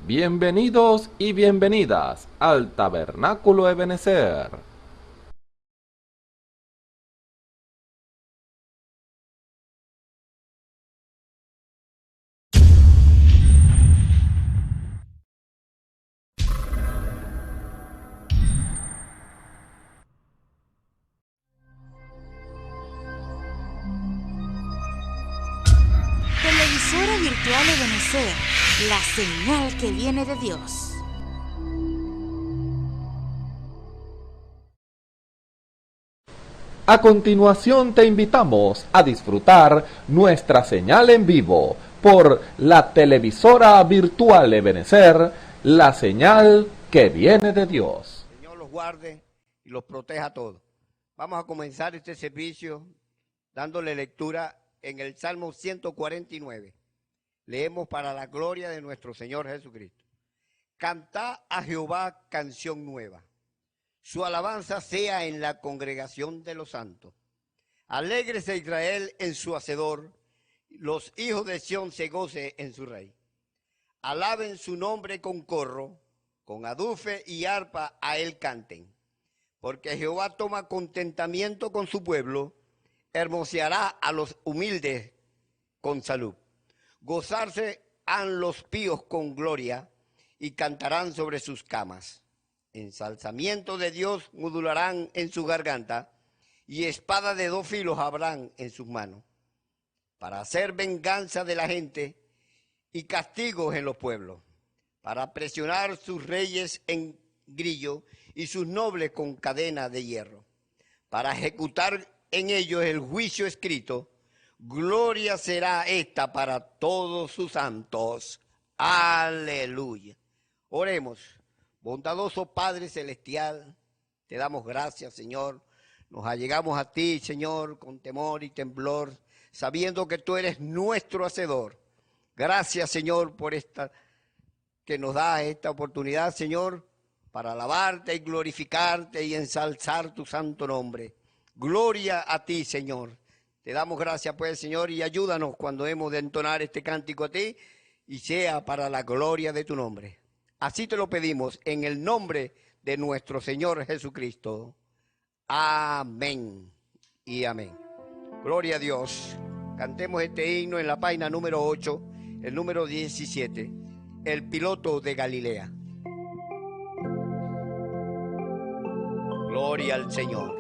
Bienvenidos y bienvenidas al Tabernáculo Ebenezer. Televisora virtual Ebenezer, la señal que viene de Dios. A continuación te invitamos a disfrutar nuestra señal en vivo por la televisora virtual Ebenezer, la señal que viene de Dios. El Señor los guarde y los proteja a todos. Vamos a comenzar este servicio dándole lectura en el Salmo 149. Leemos para la gloria de nuestro Señor Jesucristo. Cantad a Jehová canción nueva. Su alabanza sea en la congregación de los santos. Alégrese Israel en su hacedor. Los hijos de Sión se goce en su rey. Alaben su nombre con corro, con adufe y arpa a él canten. Porque Jehová toma contentamiento con su pueblo, hermoseará a los humildes con salud. Gozarse han los píos con gloria y cantarán sobre sus camas. Ensalzamiento de Dios modularán en su garganta y espada de dos filos habrán en sus manos, para hacer venganza de la gente y castigos en los pueblos, para presionar sus reyes en grillo y sus nobles con cadena de hierro, para ejecutar en ellos el juicio escrito. Gloria será esta para todos sus santos. Aleluya. Oremos. Bondadoso Padre Celestial, te damos gracias, Señor. Nos allegamos a ti, Señor, con temor y temblor, sabiendo que tú eres nuestro hacedor. Gracias, Señor, por esta que nos da esta oportunidad, Señor, para alabarte y glorificarte y ensalzar tu santo nombre. Gloria a ti, Señor. Te damos gracias, pues, Señor, y ayúdanos cuando hemos de entonar este cántico a ti y sea para la gloria de tu nombre. Así te lo pedimos en el nombre de nuestro Señor Jesucristo. Amén y amén. Gloria a Dios. Cantemos este himno en la página número 8, el número 17, el piloto de Galilea. Gloria al Señor.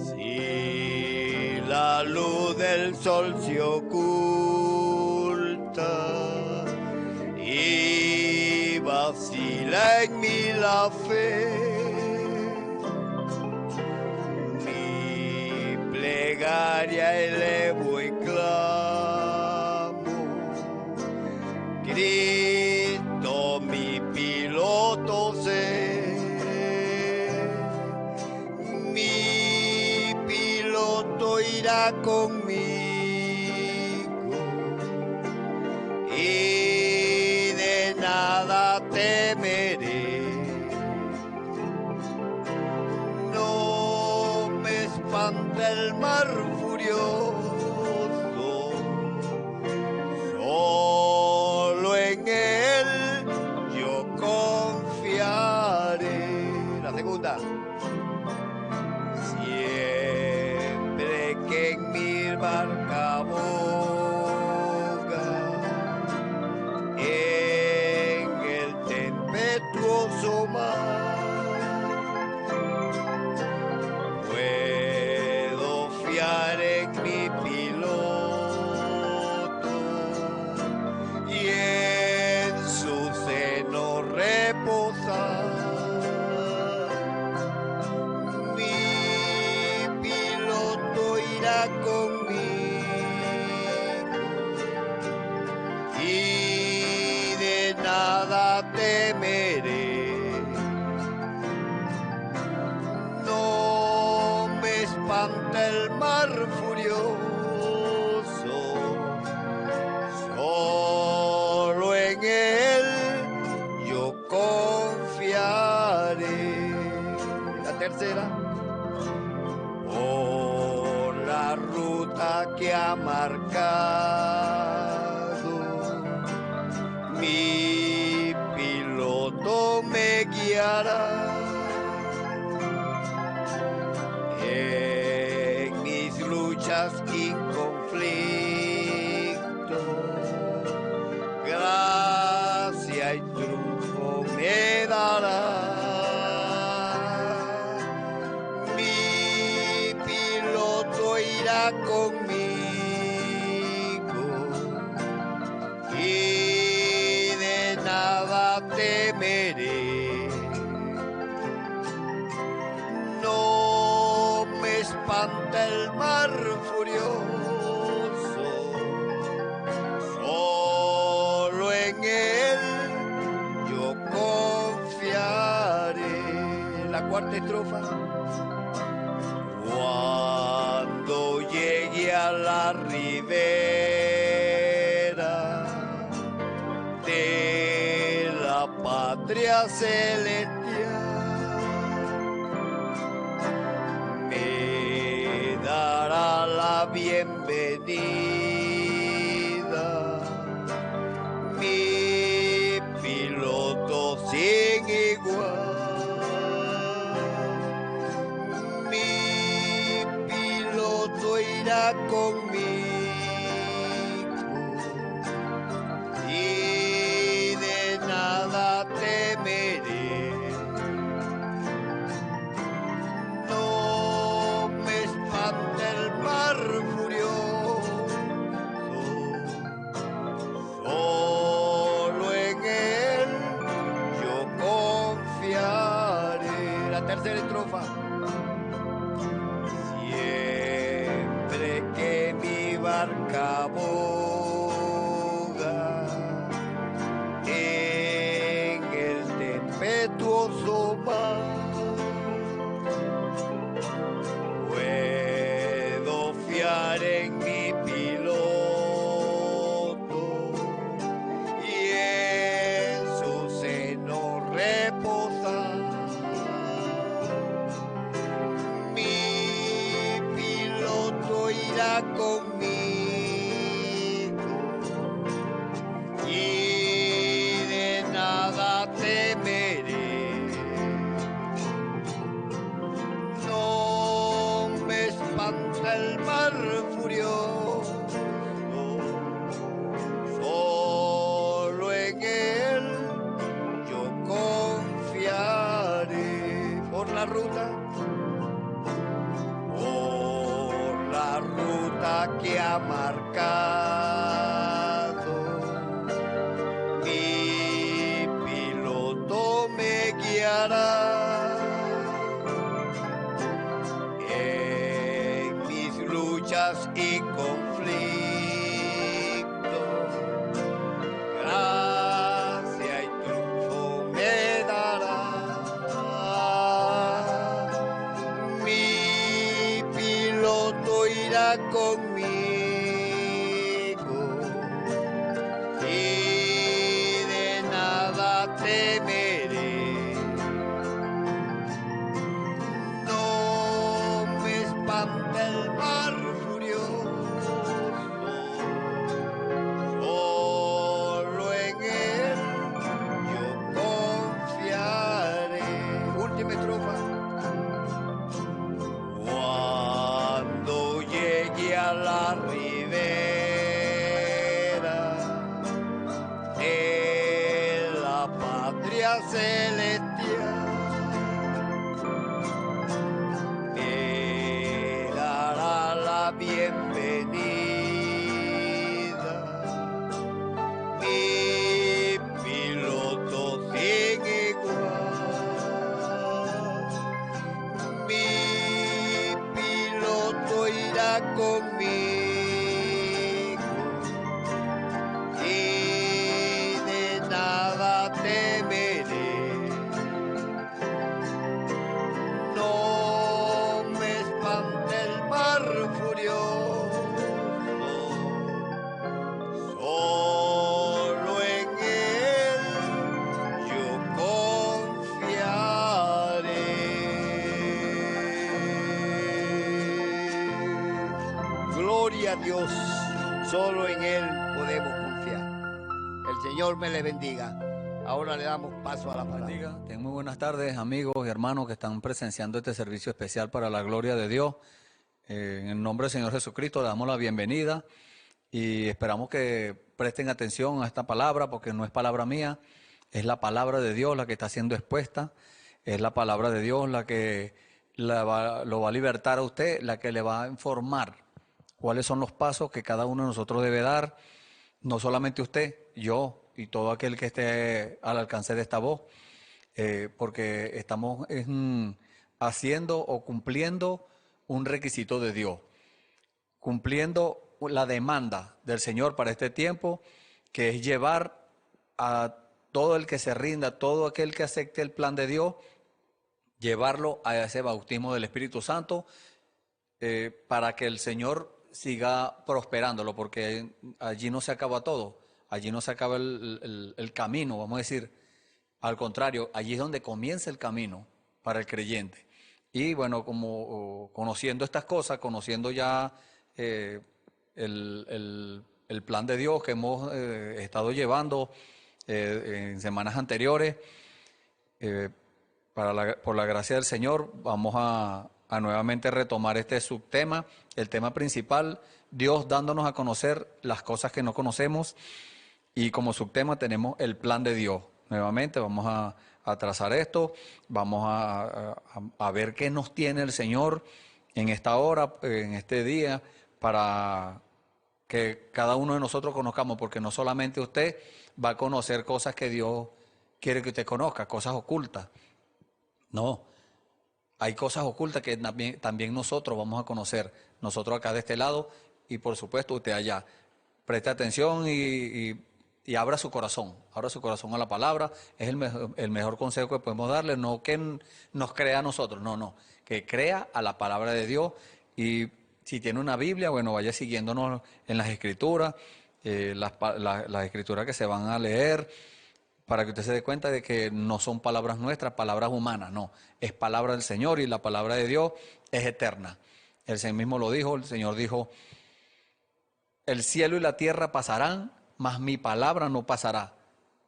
Si la luz del sol se oculta y vacila en mí la fe, mi plegaria elevo y clamo. Cristo mi piloto sé, mi piloto irá conmigo y de nada temeré. No me espanta el mar furioso, solo en él yo confiaré. La segunda. Siempre que en mi barca boga en el tempestuoso mar, puedo fiar ha marcado. Mi piloto me guiará en mis luchas y conflictos. Gracia y triunfo me dará. Mi piloto irá conmigo y de nada temeré. No me espanta el mar furioso, solo en él yo confiaré. La cuarta estrofa. Cuando llegue a la ribera de la patria celestial, me dará la bienvenida mi piloto sin igual. Irá conmigo y de nada temeré. No me espanta el mar furioso, solo en él yo confiaré. La tercera estrofa. Que mi barca boga en el tempestuoso mar, puedo fiar en mi piloto y en su seno reposar. Irá conmigo y de nada temeré. No me espanta el mar furioso, solo en él yo confiaré. Por la ruta que ha marcado, mi piloto me guiará en mis luchas y conflictos. Gracia y triunfo me dará. Mi piloto irá conmigo y de nada temeré. No me espanta el mar furioso, solo en él yo confiaré. Última estrofa. A la ribera de la patria celestial, me dará la bienvenida mi piloto sin igual. Mi piloto irá conmigo y de nada temeré. a Dios. Solo en Él podemos confiar. El Señor me le bendiga. Ahora le damos paso a la palabra. Tengan muy buenas tardes, amigos y hermanos que están presenciando este servicio especial para la gloria de Dios. En el nombre del Señor Jesucristo le damos la bienvenida y esperamos que presten atención a esta palabra, porque no es palabra mía, es la palabra de Dios la que está siendo expuesta, es la palabra de Dios la que lo va a libertar a usted, la que le va a informar cuáles son los pasos que cada uno de nosotros debe dar, no solamente usted, yo y todo aquel que esté al alcance de esta voz, porque estamos haciendo o cumpliendo un requisito de Dios, cumpliendo la demanda del Señor para este tiempo, que es llevar a todo el que se rinda, todo aquel que acepte el plan de Dios, llevarlo a ese bautismo del Espíritu Santo, para que el Señor siga prosperándolo, porque allí no se acaba todo, allí no se acaba el camino, vamos a decir, al contrario, allí es donde comienza el camino para el creyente. Y bueno, como conociendo estas cosas, conociendo ya el plan de Dios que hemos estado llevando en semanas anteriores, por la gracia del Señor, vamos a nuevamente retomar este subtema, el tema principal, Dios dándonos a conocer las cosas que no conocemos, y como subtema tenemos el plan de Dios. Nuevamente vamos a trazar esto, vamos a ver qué nos tiene el Señor en esta hora, en este día, para que cada uno de nosotros conozcamos, porque no solamente usted va a conocer cosas que Dios quiere que usted conozca, cosas ocultas. No, hay cosas ocultas que también nosotros vamos a conocer, nosotros acá de este lado y por supuesto usted allá. Preste atención y abra su corazón a la palabra. Es el mejor consejo que podemos darle, no que nos crea a nosotros, no, que crea a la palabra de Dios. Y si tiene una Biblia, bueno, vaya siguiéndonos en las escrituras, las escrituras que se van a leer, para que usted se dé cuenta de que no son palabras nuestras, palabras humanas, no, es palabra del Señor, y la palabra de Dios es eterna. El Señor mismo lo dijo, el Señor dijo, el cielo y la tierra pasarán, mas mi palabra no pasará.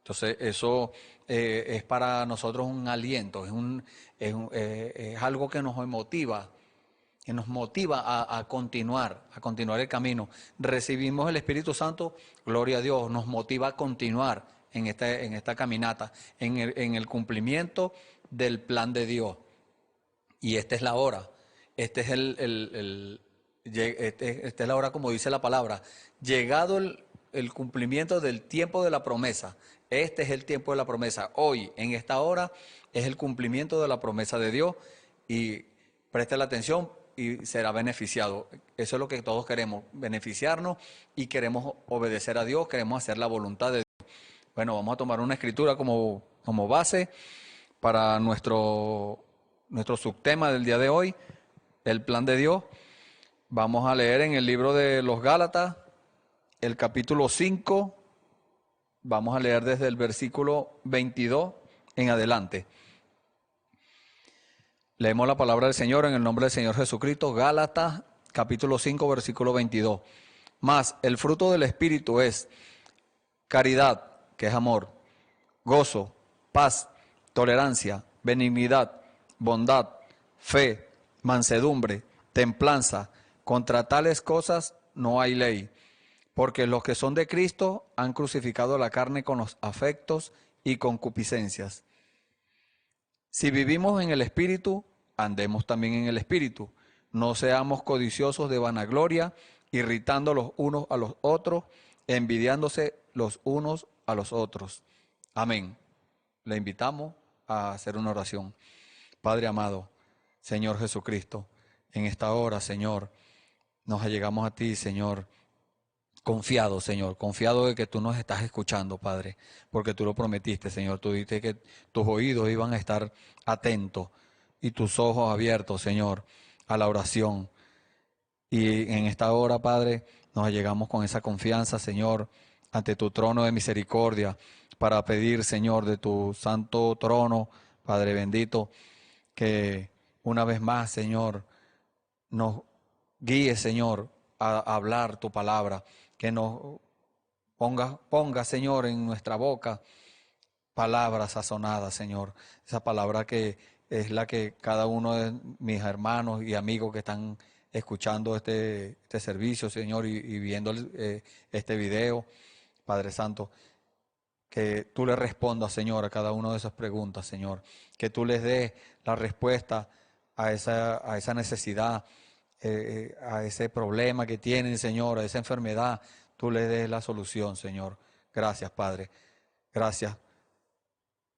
Entonces eso es para nosotros un aliento, es algo que nos motiva, a continuar el camino. Recibimos el Espíritu Santo, gloria a Dios, nos motiva a continuar en esta caminata, en el cumplimiento del plan de Dios. Y esta es la hora, esta es la hora, como dice la palabra, llegado el cumplimiento del tiempo de la promesa. Este es el tiempo de la promesa. Hoy, en esta hora, es el cumplimiento de la promesa de Dios, y preste la atención y será beneficiado. Eso es lo que todos queremos, beneficiarnos, y queremos obedecer a Dios, queremos hacer la voluntad de Dios. Bueno, vamos a tomar una escritura como base para nuestro subtema del día de hoy, el plan de Dios. Vamos a leer en el libro de los Gálatas, el capítulo 5, vamos a leer desde el versículo 22 en adelante. Leemos la palabra del Señor en el nombre del Señor Jesucristo. Gálatas, capítulo 5, versículo 22. Mas el fruto del Espíritu es caridad, que es amor, gozo, paz, tolerancia, benignidad, bondad, fe, mansedumbre, templanza. Contra tales cosas no hay ley. Porque los que son de Cristo han crucificado la carne con los afectos y concupiscencias. Si vivimos en el Espíritu, andemos también en el Espíritu. No seamos codiciosos de vanagloria, irritando los unos a los otros, envidiándose los unos a los otros. Amén. Le invitamos a hacer una oración. Padre amado, Señor Jesucristo, en esta hora, Señor, nos allegamos a ti, Señor, confiado, Señor, confiado de que tú nos estás escuchando, Padre, porque tú lo prometiste, Señor. Tú dijiste que tus oídos iban a estar atentos y tus ojos abiertos, Señor, a la oración. Y en esta hora, Padre, nos allegamos con esa confianza, Señor, ante tu trono de misericordia, para pedir, Señor, de tu santo trono, Padre bendito, que una vez más, Señor, nos guíe, Señor, a hablar tu palabra, que nos ponga, Señor, en nuestra boca palabras sazonadas, Señor. Esa palabra que es la que cada uno de mis hermanos y amigos que están escuchando este servicio, Señor, y viendo este video, Padre Santo, que tú le respondas, Señor, a cada una de esas preguntas, Señor, que tú les des la respuesta a esa necesidad, a ese problema que tienen, Señor, a esa enfermedad, tú les des la solución, Señor. Gracias, Padre. Gracias.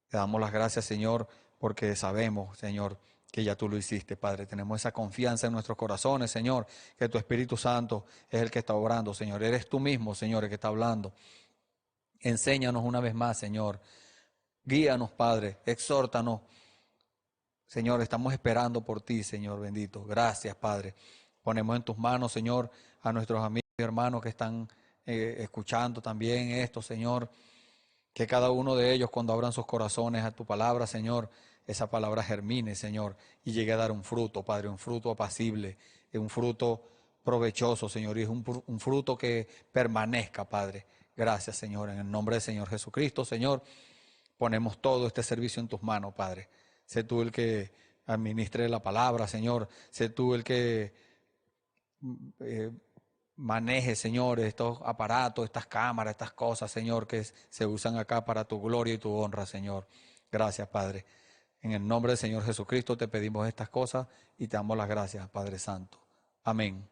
Te damos las gracias, Señor, porque sabemos, Señor, que ya tú lo hiciste, Padre. Tenemos esa confianza en nuestros corazones, Señor, que tu Espíritu Santo es el que está obrando, Señor. Eres tú mismo, Señor, el que está hablando. Enséñanos una vez más, Señor. Guíanos, Padre. Exhórtanos. Señor, estamos esperando por ti, Señor bendito. Gracias, Padre. Ponemos en tus manos, Señor, a nuestros amigos y hermanos que están escuchando también esto, Señor. Que cada uno de ellos, cuando abran sus corazones a tu palabra, Señor, esa palabra germine, Señor, y llegue a dar un fruto, Padre, un fruto apacible, un fruto provechoso, Señor, y es un fruto que permanezca, Padre. Gracias, Señor, en el nombre del Señor Jesucristo, Señor, ponemos todo este servicio en tus manos, Padre. Sé tú el que administre la palabra, Señor. Sé tú el que maneje, Señor, estos aparatos, estas cámaras, estas cosas, Señor, que se usan acá para tu gloria y tu honra, Señor. Gracias, Padre. En el nombre del Señor Jesucristo te pedimos estas cosas y te damos las gracias, Padre Santo. Amén.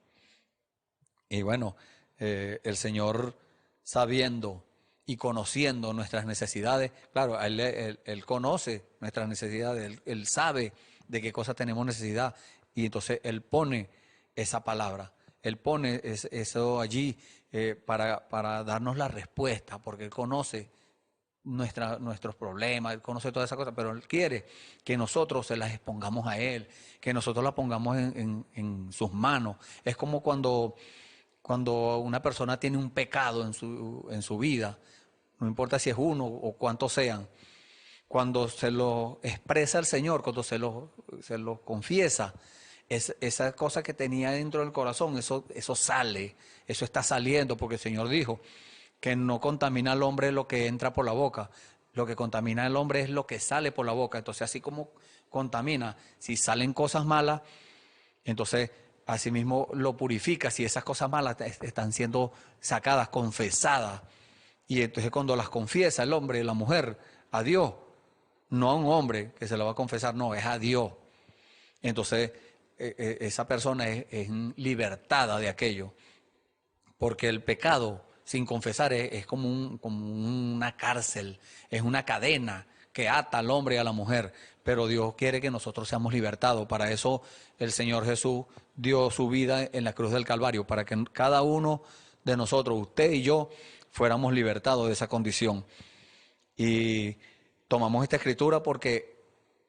Y bueno, el Señor, sabiendo y conociendo nuestras necesidades, claro, Él conoce nuestras necesidades, él sabe de qué cosas tenemos necesidad, y entonces Él pone esa palabra, Él pone eso allí para darnos la respuesta, porque Él conoce nuestros problemas, Él conoce todas esas cosas, pero Él quiere que nosotros se las expongamos a Él, que nosotros las pongamos en sus manos. Es como cuando una persona tiene un pecado en su vida, no importa si es uno o cuántos sean, cuando se lo expresa el Señor, cuando se lo confiesa, esa cosa que tenía dentro del corazón, eso sale, eso está saliendo, porque el Señor dijo que no contamina al hombre lo que entra por la boca, lo que contamina al hombre es lo que sale por la boca. Entonces, así como contamina, si salen cosas malas, entonces asimismo lo purifica, si esas cosas malas están siendo sacadas, confesadas. Y entonces cuando las confiesa el hombre y la mujer a Dios, no a un hombre que se lo va a confesar, no, es a Dios. Entonces esa persona es libertada de aquello, porque el pecado sin confesar es como una cárcel, es una cadena que ata al hombre y a la mujer, pero Dios quiere que nosotros seamos libertados. Para eso el Señor Jesús dio su vida en la cruz del Calvario, para que cada uno de nosotros, usted y yo, fuéramos libertados de esa condición. Y tomamos esta escritura porque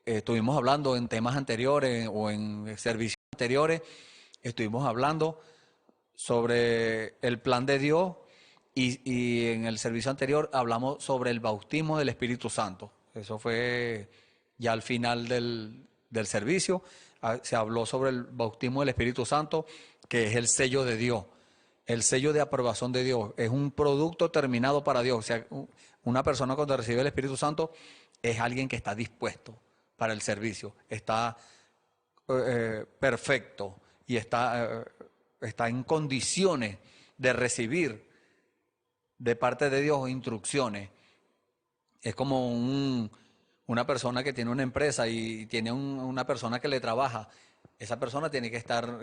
estuvimos hablando en temas anteriores o en servicios anteriores, estuvimos hablando sobre el plan de Dios y en el servicio anterior hablamos sobre el bautismo del Espíritu Santo. Eso fue ya al final del servicio. Se habló sobre el bautismo del Espíritu Santo, que es el sello de Dios. El sello de aprobación de Dios es un producto terminado para Dios. O sea, una persona cuando recibe el Espíritu Santo es alguien que está dispuesto para el servicio, está perfecto y está en condiciones de recibir de parte de Dios instrucciones. Es como una persona que tiene una empresa y tiene una persona que le trabaja. Esa persona tiene que estar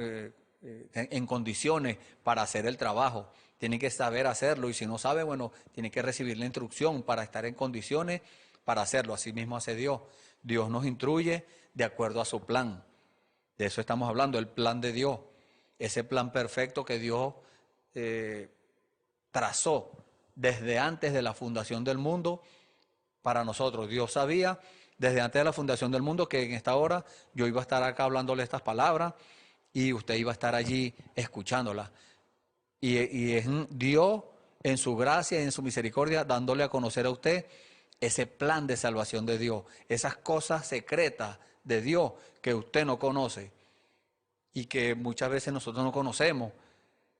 en condiciones para hacer el trabajo, tiene que saber hacerlo, y si no sabe, bueno, tiene que recibir la instrucción para estar en condiciones para hacerlo. Así mismo hace Dios. Dios nos instruye de acuerdo a su plan. De eso estamos hablando, el plan de Dios, ese plan perfecto que Dios trazó desde antes de la fundación del mundo para nosotros. Dios sabía desde antes de la fundación del mundo que en esta hora yo iba a estar acá hablándole estas palabras y usted iba a estar allí escuchándolas. Y es Dios en su gracia y en su misericordia dándole a conocer a usted ese plan de salvación de Dios, esas cosas secretas de Dios que usted no conoce y que muchas veces nosotros no conocemos.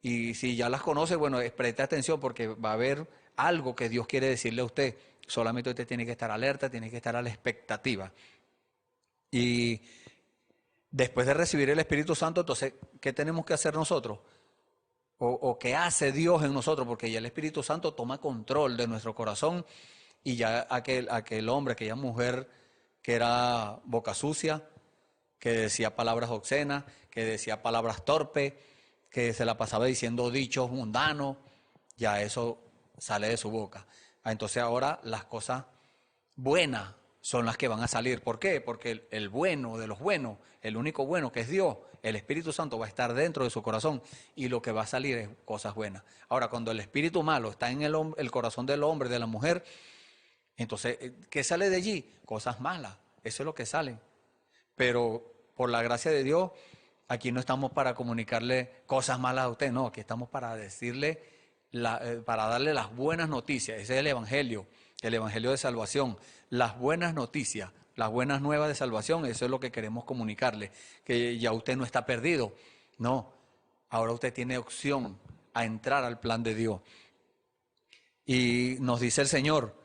Y si ya las conoce, bueno, preste atención porque va a haber algo que Dios quiere decirle a usted. Solamente usted tiene que estar alerta, tiene que estar a la expectativa. Y después de recibir el Espíritu Santo, entonces, ¿qué tenemos que hacer nosotros? O qué hace Dios en nosotros, porque ya el Espíritu Santo toma control de nuestro corazón y ya aquel hombre, aquella mujer que era boca sucia, que decía palabras obscenas, que decía palabras torpes, que se la pasaba diciendo dichos mundanos, ya eso sale de su boca. Entonces ahora las cosas buenas son las que van a salir. ¿Por qué? Porque el bueno de los buenos, el único bueno que es Dios, el Espíritu Santo va a estar dentro de su corazón y lo que va a salir es cosas buenas. Ahora, cuando el espíritu malo está en el corazón del hombre, de la mujer, entonces, ¿qué sale de allí? Cosas malas, eso es lo que sale. Pero por la gracia de Dios, aquí no estamos para comunicarle cosas malas a usted, no, aquí estamos para decirle, para darle las buenas noticias. Ese es el Evangelio de salvación, las buenas noticias, las buenas nuevas de salvación, eso es lo que queremos comunicarle, que ya usted no está perdido, no, ahora usted tiene opción a entrar al plan de Dios. Y nos dice el Señor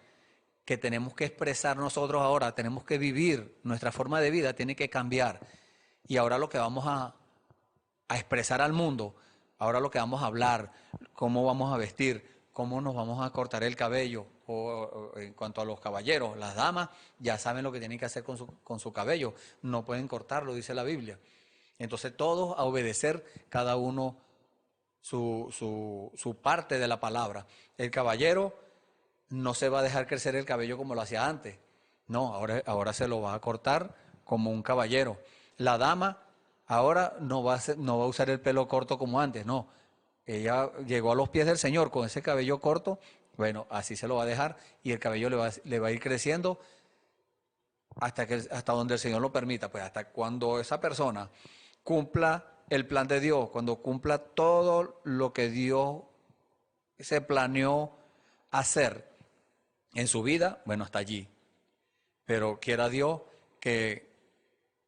que tenemos que expresar nosotros ahora, tenemos que vivir, nuestra forma de vida tiene que cambiar. Y ahora lo que vamos a expresar al mundo, ahora lo que vamos a hablar, cómo vamos a vestir, cómo nos vamos a cortar el cabello, o en cuanto a los caballeros, las damas ya saben lo que tienen que hacer con su cabello, no pueden cortarlo, dice la Biblia. Entonces todos a obedecer cada uno su parte de la palabra. El caballero no se va a dejar crecer el cabello como lo hacía antes, no, ahora se lo va a cortar como un caballero. La dama ahora no va a usar el pelo corto como antes, no. Ella llegó a los pies del Señor con ese cabello corto, bueno, así se lo va a dejar y el cabello le va a ir creciendo hasta donde el Señor lo permita, pues hasta cuando esa persona cumpla el plan de Dios, cuando cumpla todo lo que Dios se planeó hacer en su vida, bueno, hasta allí. Pero quiera Dios que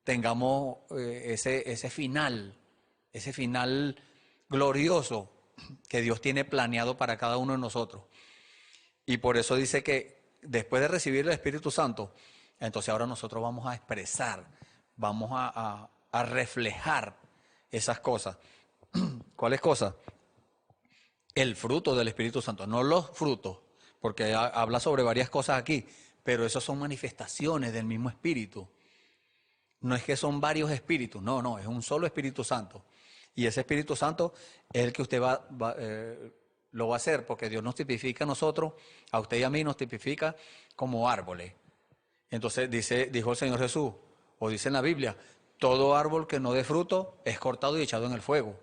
tengamos ese final glorioso que Dios tiene planeado para cada uno de nosotros. Y por eso dice que después de recibir el Espíritu Santo, entonces ahora nosotros vamos a expresar, vamos a reflejar esas cosas. ¿Cuáles cosas? El fruto del Espíritu Santo, no los frutos, porque habla sobre varias cosas aquí, pero esos son manifestaciones del mismo Espíritu. No es que son varios espíritus, no, es un solo Espíritu Santo. Y ese Espíritu Santo es el que usted lo va a hacer, porque Dios nos tipifica a nosotros, a usted y a mí nos tipifica como árboles. Entonces dijo el Señor Jesús, o dice en la Biblia, todo árbol que no dé fruto es cortado y echado en el fuego.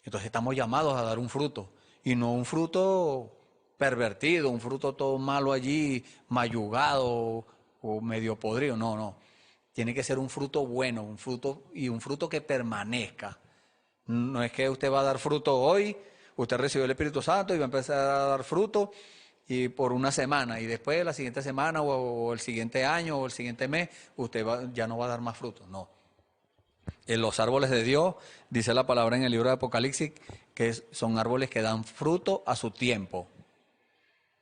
Entonces estamos llamados a dar un fruto, y no un fruto pervertido, un fruto todo malo allí, mayugado o medio podrido, no. Tiene que ser un fruto bueno, un fruto que permanezca. No es que usted va a dar fruto hoy, usted recibió el Espíritu Santo y va a empezar a dar fruto y por una semana y después la siguiente semana o el siguiente año o el siguiente mes usted ya no va a dar más fruto, no. En los árboles de Dios, dice la palabra en el libro de Apocalipsis, que son árboles que dan fruto a su tiempo.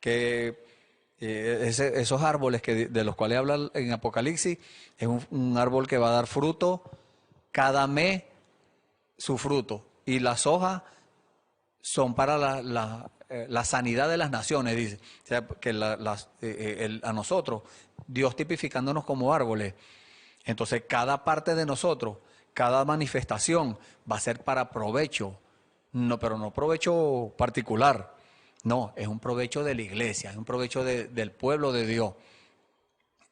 Que esos árboles de los cuales habla en Apocalipsis es un árbol que va a dar fruto cada mes, su fruto, y las hojas son para la sanidad de las naciones, dice. O sea, que a nosotros, Dios tipificándonos como árboles, entonces cada parte de nosotros, cada manifestación va a ser para provecho, pero no provecho particular, no, es un provecho de la iglesia, es un provecho del pueblo de Dios.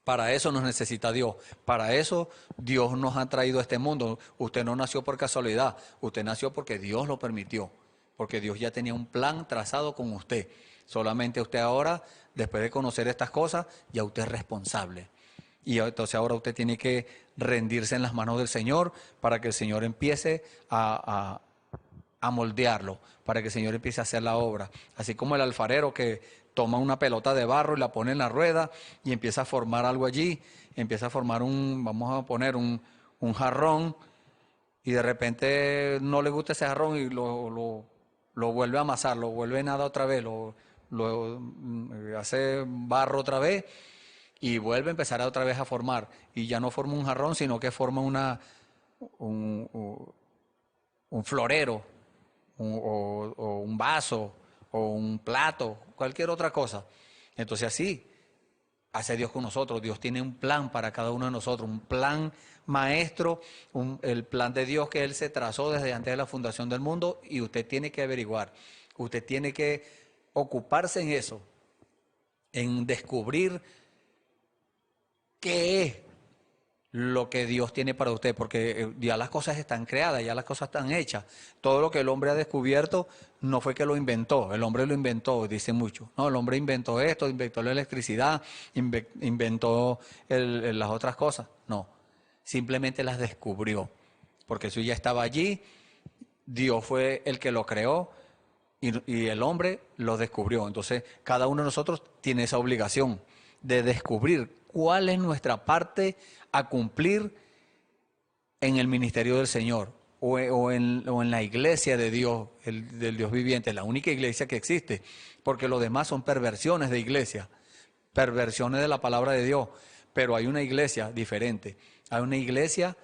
Para eso nos necesita Dios, para eso Dios nos ha traído a este mundo. Usted no nació por casualidad, usted nació porque Dios lo permitió, porque Dios ya tenía un plan trazado con usted. Solamente usted ahora, después de conocer estas cosas, ya usted es responsable. Y entonces ahora usted tiene que rendirse en las manos del Señor para que el Señor empiece a moldearlo, para que el Señor empiece a hacer la obra. Así como el alfarero que toma una pelota de barro y la pone en la rueda y empieza a formar algo allí, empieza a formar vamos a poner un jarrón, y de repente no le gusta ese jarrón y lo lo vuelve a amasar, lo vuelve nada otra vez, hace barro otra vez y vuelve a empezar otra vez a formar. Y ya no forma un jarrón, sino que forma un florero, o un vaso, o un plato, cualquier otra cosa. Entonces así hace Dios con nosotros. Dios tiene un plan para cada uno de nosotros, un plan maestro, el plan de Dios que Él se trazó desde antes de la fundación del mundo, y usted tiene que averiguar, usted tiene que ocuparse en eso, en descubrir qué es lo que Dios tiene para usted, porque ya las cosas están creadas, ya las cosas están hechas. Todo lo que el hombre ha descubierto no fue que lo inventó, el hombre lo inventó, dice mucho. No, el hombre inventó esto, inventó la electricidad, inventó las otras cosas. No, simplemente las descubrió, porque eso ya estaba allí, Dios fue el que lo creó y el hombre lo descubrió. Entonces, cada uno de nosotros tiene esa obligación de descubrir cuál es nuestra parte a cumplir en el ministerio del Señor o en la iglesia de Dios, del Dios viviente, la única iglesia que existe, porque los demás son perversiones de iglesia, perversiones de la palabra de Dios. Pero hay una iglesia diferente, hay una iglesia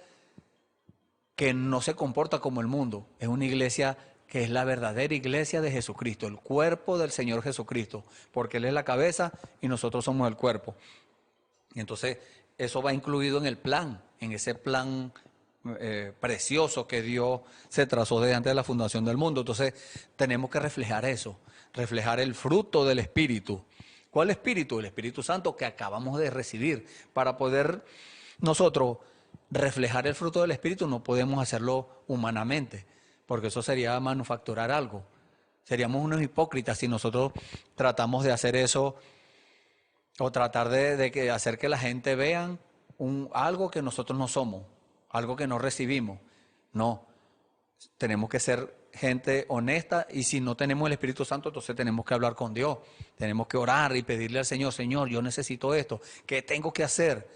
que no se comporta como el mundo, es una iglesia que es la verdadera iglesia de Jesucristo, el cuerpo del Señor Jesucristo, porque Él es la cabeza y nosotros somos el cuerpo. Y entonces eso va incluido en el plan, en ese plan precioso que Dios se trazó desde antes de la fundación del mundo. Entonces tenemos que reflejar eso, reflejar el fruto del Espíritu. ¿Cuál Espíritu? El Espíritu Santo que acabamos de recibir. Para poder nosotros reflejar el fruto del Espíritu no podemos hacerlo humanamente, porque eso sería manufacturar algo. Seríamos unos hipócritas si nosotros tratamos de hacer eso o tratar de hacer que la gente vean algo que nosotros no somos, algo que no recibimos. No, tenemos que ser gente honesta, y si no tenemos el Espíritu Santo, entonces tenemos que hablar con Dios. Tenemos que orar y pedirle al Señor: Señor, yo necesito esto, ¿qué tengo que hacer?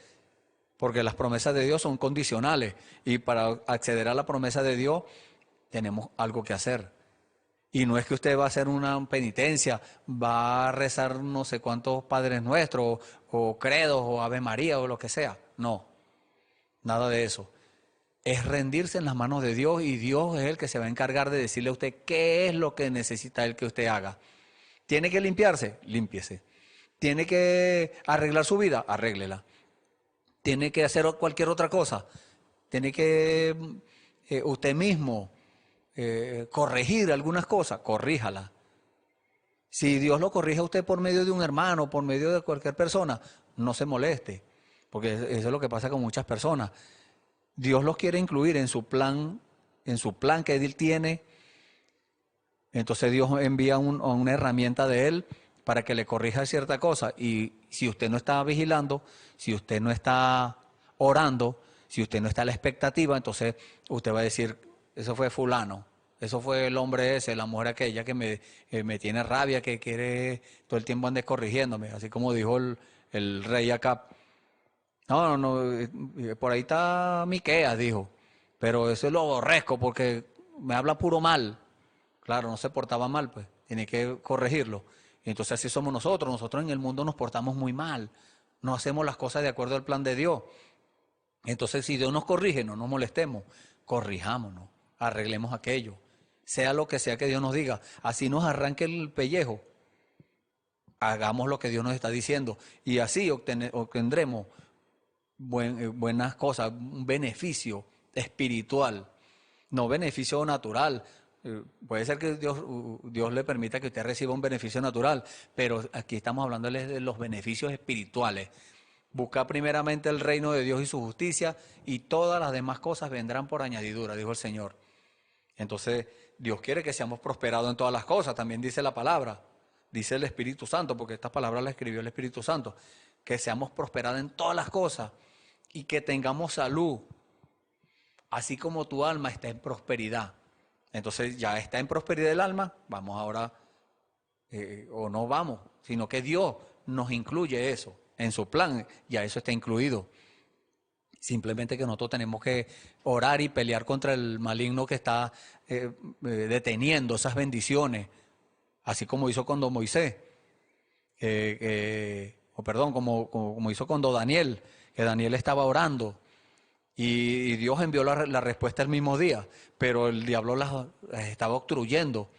Porque las promesas de Dios son condicionales, y para acceder a la promesa de Dios tenemos algo que hacer. Y no es que usted va a hacer una penitencia, va a rezar no sé cuántos Padres Nuestros, o credos, o Ave María, o lo que sea. No, nada de eso. Es rendirse en las manos de Dios, y Dios es el que se va a encargar de decirle a usted qué es lo que necesita Él que usted haga. ¿Tiene que limpiarse? Límpiese. ¿Tiene que arreglar su vida? Arréglela. ¿Tiene que hacer cualquier otra cosa? ¿Tiene que usted mismo corregir algunas cosas? Corríjala. Si Dios lo corrige a usted por medio de un hermano, por medio de cualquier persona, no se moleste, porque eso es lo que pasa con muchas personas. Dios los quiere incluir en su plan que Él tiene. Entonces Dios envía una herramienta de Él para que le corrija cierta cosa. Y si usted no está vigilando, si usted no está orando, si usted no está a la expectativa, entonces usted va a decir: eso fue fulano, eso fue el hombre ese, la mujer aquella que me tiene rabia, que quiere todo el tiempo ande corrigiéndome, así como dijo el rey Acab. No, por ahí está Miqueas, dijo, pero eso lo aborrezco porque me habla puro mal. Claro, no se portaba mal, pues, tiene que corregirlo. Y entonces así somos nosotros en el mundo nos portamos muy mal, no hacemos las cosas de acuerdo al plan de Dios. Entonces, si Dios nos corrige, no nos molestemos, corrijámonos, arreglemos aquello, sea lo que sea que Dios nos diga. Así nos arranque el pellejo, hagamos lo que Dios nos está diciendo, y así obtendremos buenas cosas, un beneficio espiritual, no beneficio natural. Puede ser que Dios le permita que usted reciba un beneficio natural, pero aquí estamos hablando de los beneficios espirituales. Busca primeramente el reino de Dios y su justicia, y todas las demás cosas vendrán por añadidura, dijo el Señor. Entonces, Dios quiere que seamos prosperados en todas las cosas, también dice la palabra, dice el Espíritu Santo, porque estas palabras las escribió el Espíritu Santo, que seamos prosperados en todas las cosas y que tengamos salud, así como tu alma está en prosperidad. Entonces ya está en prosperidad el alma, vamos ahora, o no vamos, sino que Dios nos incluye eso en su plan, ya eso está incluido. Simplemente que nosotros tenemos que orar y pelear contra el maligno que está deteniendo esas bendiciones, así como hizo con don Moisés, como hizo con don Daniel, que Daniel estaba orando y Dios envió la respuesta el mismo día, pero el diablo las estaba obstruyendo.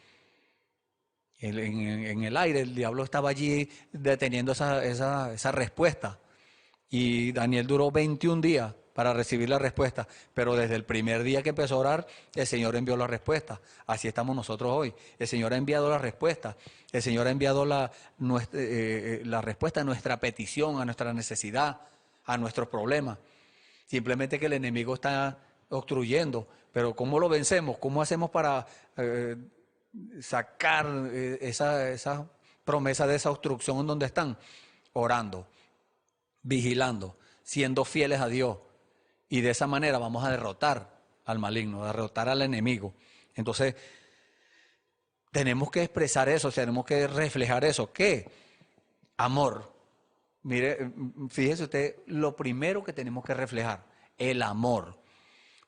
En el aire el diablo estaba allí deteniendo esa respuesta. Y Daniel duró 21 días para recibir la respuesta, pero desde el primer día que empezó a orar, el Señor envió la respuesta. Así estamos nosotros hoy. El Señor ha enviado la respuesta. El Señor ha enviado la respuesta a nuestra petición, a nuestra necesidad, a nuestros problemas. Simplemente que el enemigo está obstruyendo. Pero ¿cómo lo vencemos? ¿Cómo hacemos para sacar esa promesa de esa obstrucción en donde están? Orando, vigilando, siendo fieles a Dios. Y de esa manera vamos a derrotar al maligno, a derrotar al enemigo. Entonces, tenemos que expresar eso, tenemos que reflejar eso. ¿Qué? Amor. Mire, fíjese usted, lo primero que tenemos que reflejar, el amor.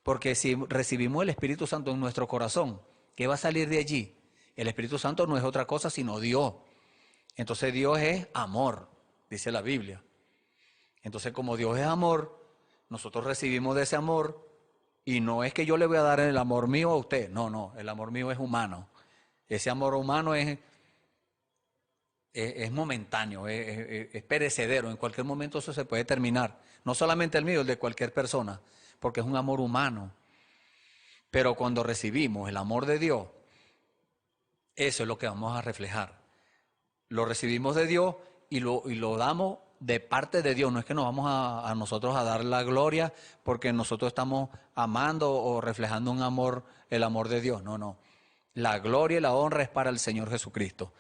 Porque si recibimos el Espíritu Santo en nuestro corazón, ¿qué va a salir de allí? El Espíritu Santo no es otra cosa sino Dios. Entonces Dios es amor, dice la Biblia. Entonces, como Dios es amor, nosotros recibimos de ese amor y no es que yo le voy a dar el amor mío a usted. No, el amor mío es humano. Ese amor humano es momentáneo, es perecedero. En cualquier momento eso se puede terminar. No solamente el mío, el de cualquier persona, porque es un amor humano. Pero cuando recibimos el amor de Dios, eso es lo que vamos a reflejar. Lo recibimos de Dios y lo damos de parte de Dios. No es que nos vamos a nosotros a dar la gloria porque nosotros estamos amando o reflejando el amor de Dios. No. La gloria y la honra es para el Señor Jesucristo.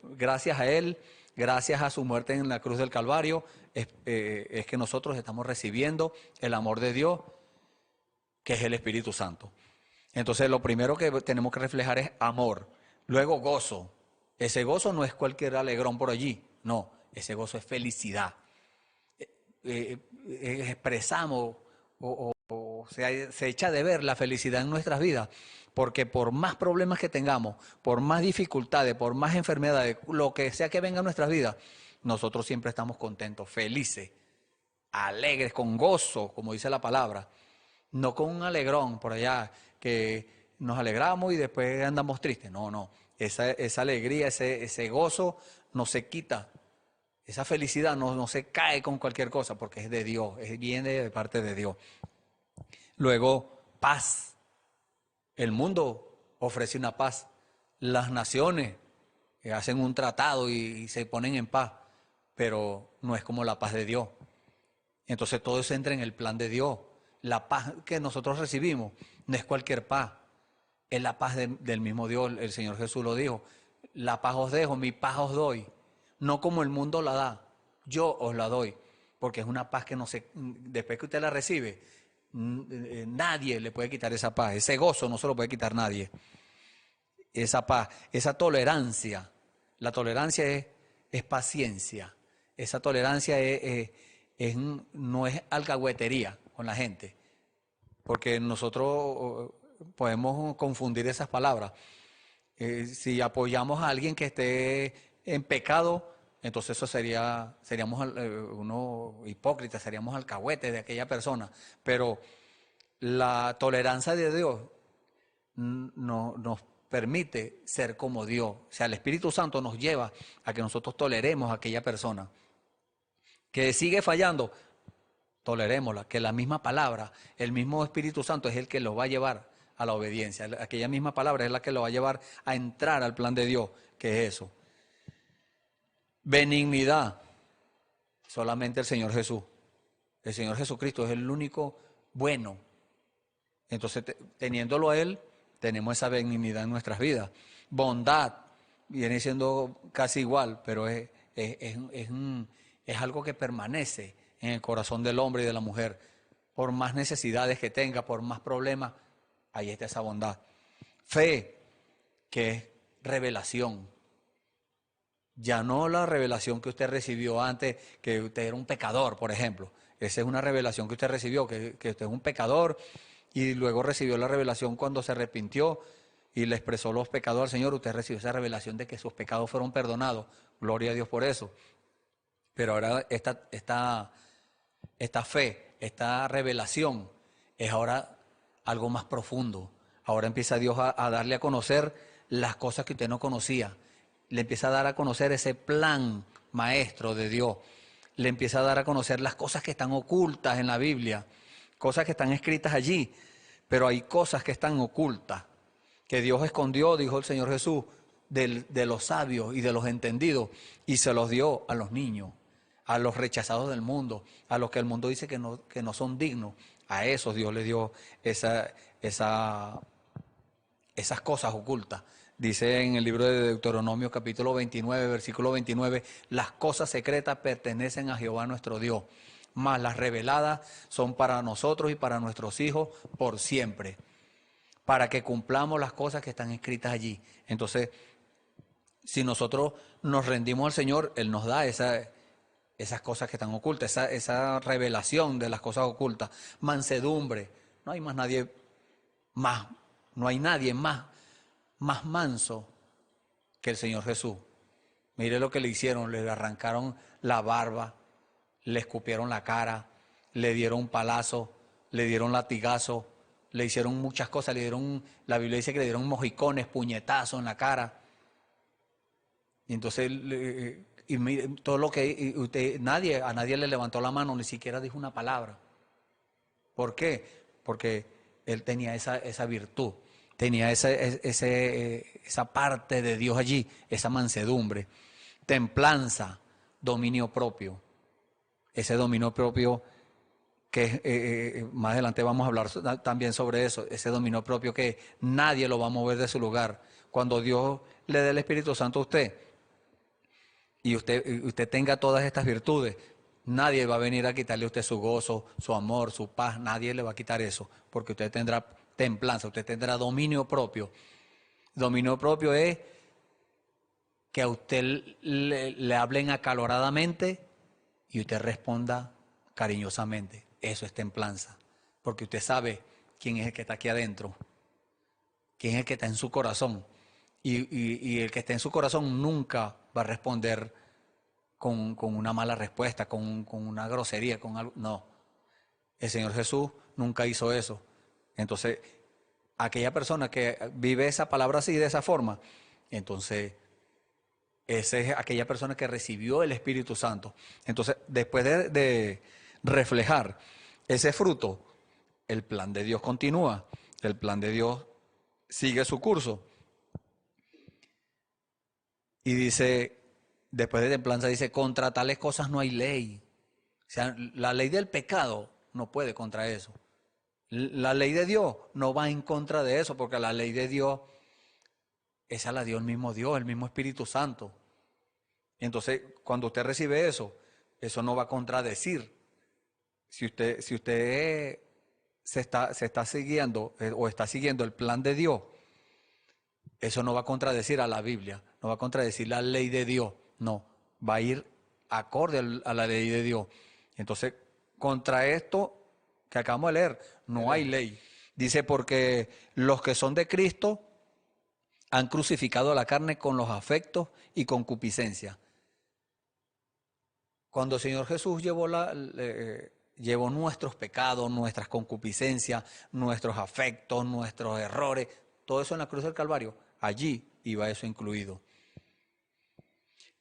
Gracias a Él, gracias a su muerte en la cruz del Calvario, es que nosotros estamos recibiendo el amor de Dios, que es el Espíritu Santo. Entonces, lo primero que tenemos que reflejar es amor. Luego, gozo. Ese gozo no es cualquier alegrón por allí, no. Ese gozo es felicidad. Expresamos se echa de ver la felicidad en nuestras vidas, porque por más problemas que tengamos, por más dificultades, por más enfermedades, lo que sea que venga a nuestras vidas, nosotros siempre estamos contentos, felices, alegres, con gozo, como dice la palabra, no con un alegrón por allá que nos alegramos y después andamos tristes. No. Esa alegría, ese gozo no se quita. Esa felicidad no se cae con cualquier cosa porque es de Dios, viene de parte de Dios. Luego, paz. El mundo ofrece una paz. Las naciones hacen un tratado y se ponen en paz, pero no es como la paz de Dios. Entonces todo eso entra en el plan de Dios. La paz que nosotros recibimos no es cualquier paz, es la paz del mismo Dios. El Señor Jesús lo dijo: la paz os dejo, mi paz os doy. No como el mundo la da, yo os la doy, porque es una paz que después que usted la recibe, nadie le puede quitar esa paz, ese gozo no se lo puede quitar nadie. Esa paz, esa tolerancia, la tolerancia es paciencia, esa tolerancia no es alcahuetería con la gente, porque nosotros podemos confundir esas palabras. Si apoyamos a alguien que esté en pecado, entonces eso seríamos unos hipócritas, seríamos alcahuetes de aquella persona. Pero la tolerancia de Dios nos permite ser como Dios. O sea, el Espíritu Santo nos lleva a que nosotros toleremos a aquella persona que sigue fallando. Tolerémosla, que la misma palabra, el mismo Espíritu Santo es el que lo va a llevar a la obediencia. Aquella misma palabra es la que lo va a llevar a entrar al plan de Dios, que es eso. Benignidad, solamente el Señor Jesús. El Señor Jesucristo es el único bueno. Entonces, teniéndolo a Él, tenemos esa benignidad en nuestras vidas. Bondad, viene siendo casi igual, pero es algo que permanece en el corazón del hombre y de la mujer. Por más necesidades que tenga, por más problemas, ahí está esa bondad. Fe, que es revelación. Ya no la revelación que usted recibió antes, que usted era un pecador, por ejemplo. Esa es una revelación que usted recibió, que usted es un pecador, y luego recibió la revelación cuando se arrepintió y le expresó los pecados al Señor. Usted recibió esa revelación de que sus pecados fueron perdonados. Gloria a Dios por eso. Pero ahora esta fe, esta revelación es ahora algo más profundo. Ahora empieza Dios a darle a conocer las cosas que usted no conocía. Le empieza a dar a conocer ese plan maestro de Dios. Le empieza a dar a conocer las cosas que están ocultas en la Biblia, cosas que están escritas allí, pero hay cosas que están ocultas, que Dios escondió, dijo el Señor Jesús, de los sabios y de los entendidos, y se los dio a los niños, a los rechazados del mundo, a los que el mundo dice que no son dignos. A esos Dios les dio esas cosas ocultas. Dice en el libro de Deuteronomio capítulo 29, versículo 29, las cosas secretas pertenecen a Jehová nuestro Dios, mas las reveladas son para nosotros y para nuestros hijos por siempre, para que cumplamos las cosas que están escritas allí. Entonces, si nosotros nos rendimos al Señor, Él nos da esas cosas que están ocultas, esa revelación de las cosas ocultas. Mansedumbre, no hay nadie más manso que el Señor Jesús. Mire lo que le hicieron, le arrancaron la barba, le escupieron la cara, le dieron un palazo, le dieron latigazo, le hicieron muchas cosas, la Biblia dice que le dieron mojicones, puñetazos en la cara. Y entonces, y mire, todo lo que a nadie le levantó la mano, ni siquiera dijo una palabra. ¿Por qué? Porque él tenía esa virtud, tenía esa parte de Dios allí, esa mansedumbre, templanza, dominio propio. Ese dominio propio que más adelante vamos a hablar también sobre eso, ese dominio propio que nadie lo va a mover de su lugar. Cuando Dios le dé el Espíritu Santo a usted y usted tenga todas estas virtudes, nadie va a venir a quitarle a usted su gozo, su amor, su paz, nadie le va a quitar eso, porque usted tendrá templanza, usted tendrá dominio propio. Dominio propio es que a usted le hablen acaloradamente y usted responda cariñosamente. Eso es templanza, porque usted sabe quién es el que está aquí adentro, quién es el que está en su corazón, y el que está en su corazón nunca va a responder con una mala respuesta, con una grosería, con algo. No, el Señor Jesús nunca hizo eso. Entonces, aquella persona que vive esa palabra así, de esa forma, entonces esa es aquella persona que recibió el Espíritu Santo. Entonces, después de reflejar ese fruto, el plan de Dios continúa, el plan de Dios sigue su curso. Y dice, después de templanza, dice, contra tales cosas no hay ley. O sea, la ley del pecado no puede contra eso. La ley de Dios no va en contra de eso, porque la ley de Dios, esa la dio el mismo Dios, el mismo Espíritu Santo. Entonces, cuando usted recibe eso no va a contradecir. Si usted se está siguiendo o está siguiendo el plan de Dios, eso no va a contradecir a la Biblia, no va a contradecir la ley de Dios, no, va a ir acorde a la ley de Dios. Entonces, contra esto que acabamos de leer, no hay ley. Dice, porque los que son de Cristo han crucificado la carne con los afectos y concupiscencia. Cuando el Señor Jesús llevó nuestros pecados, nuestras concupiscencias, nuestros afectos, nuestros errores, todo eso en la cruz del Calvario, allí iba eso incluido.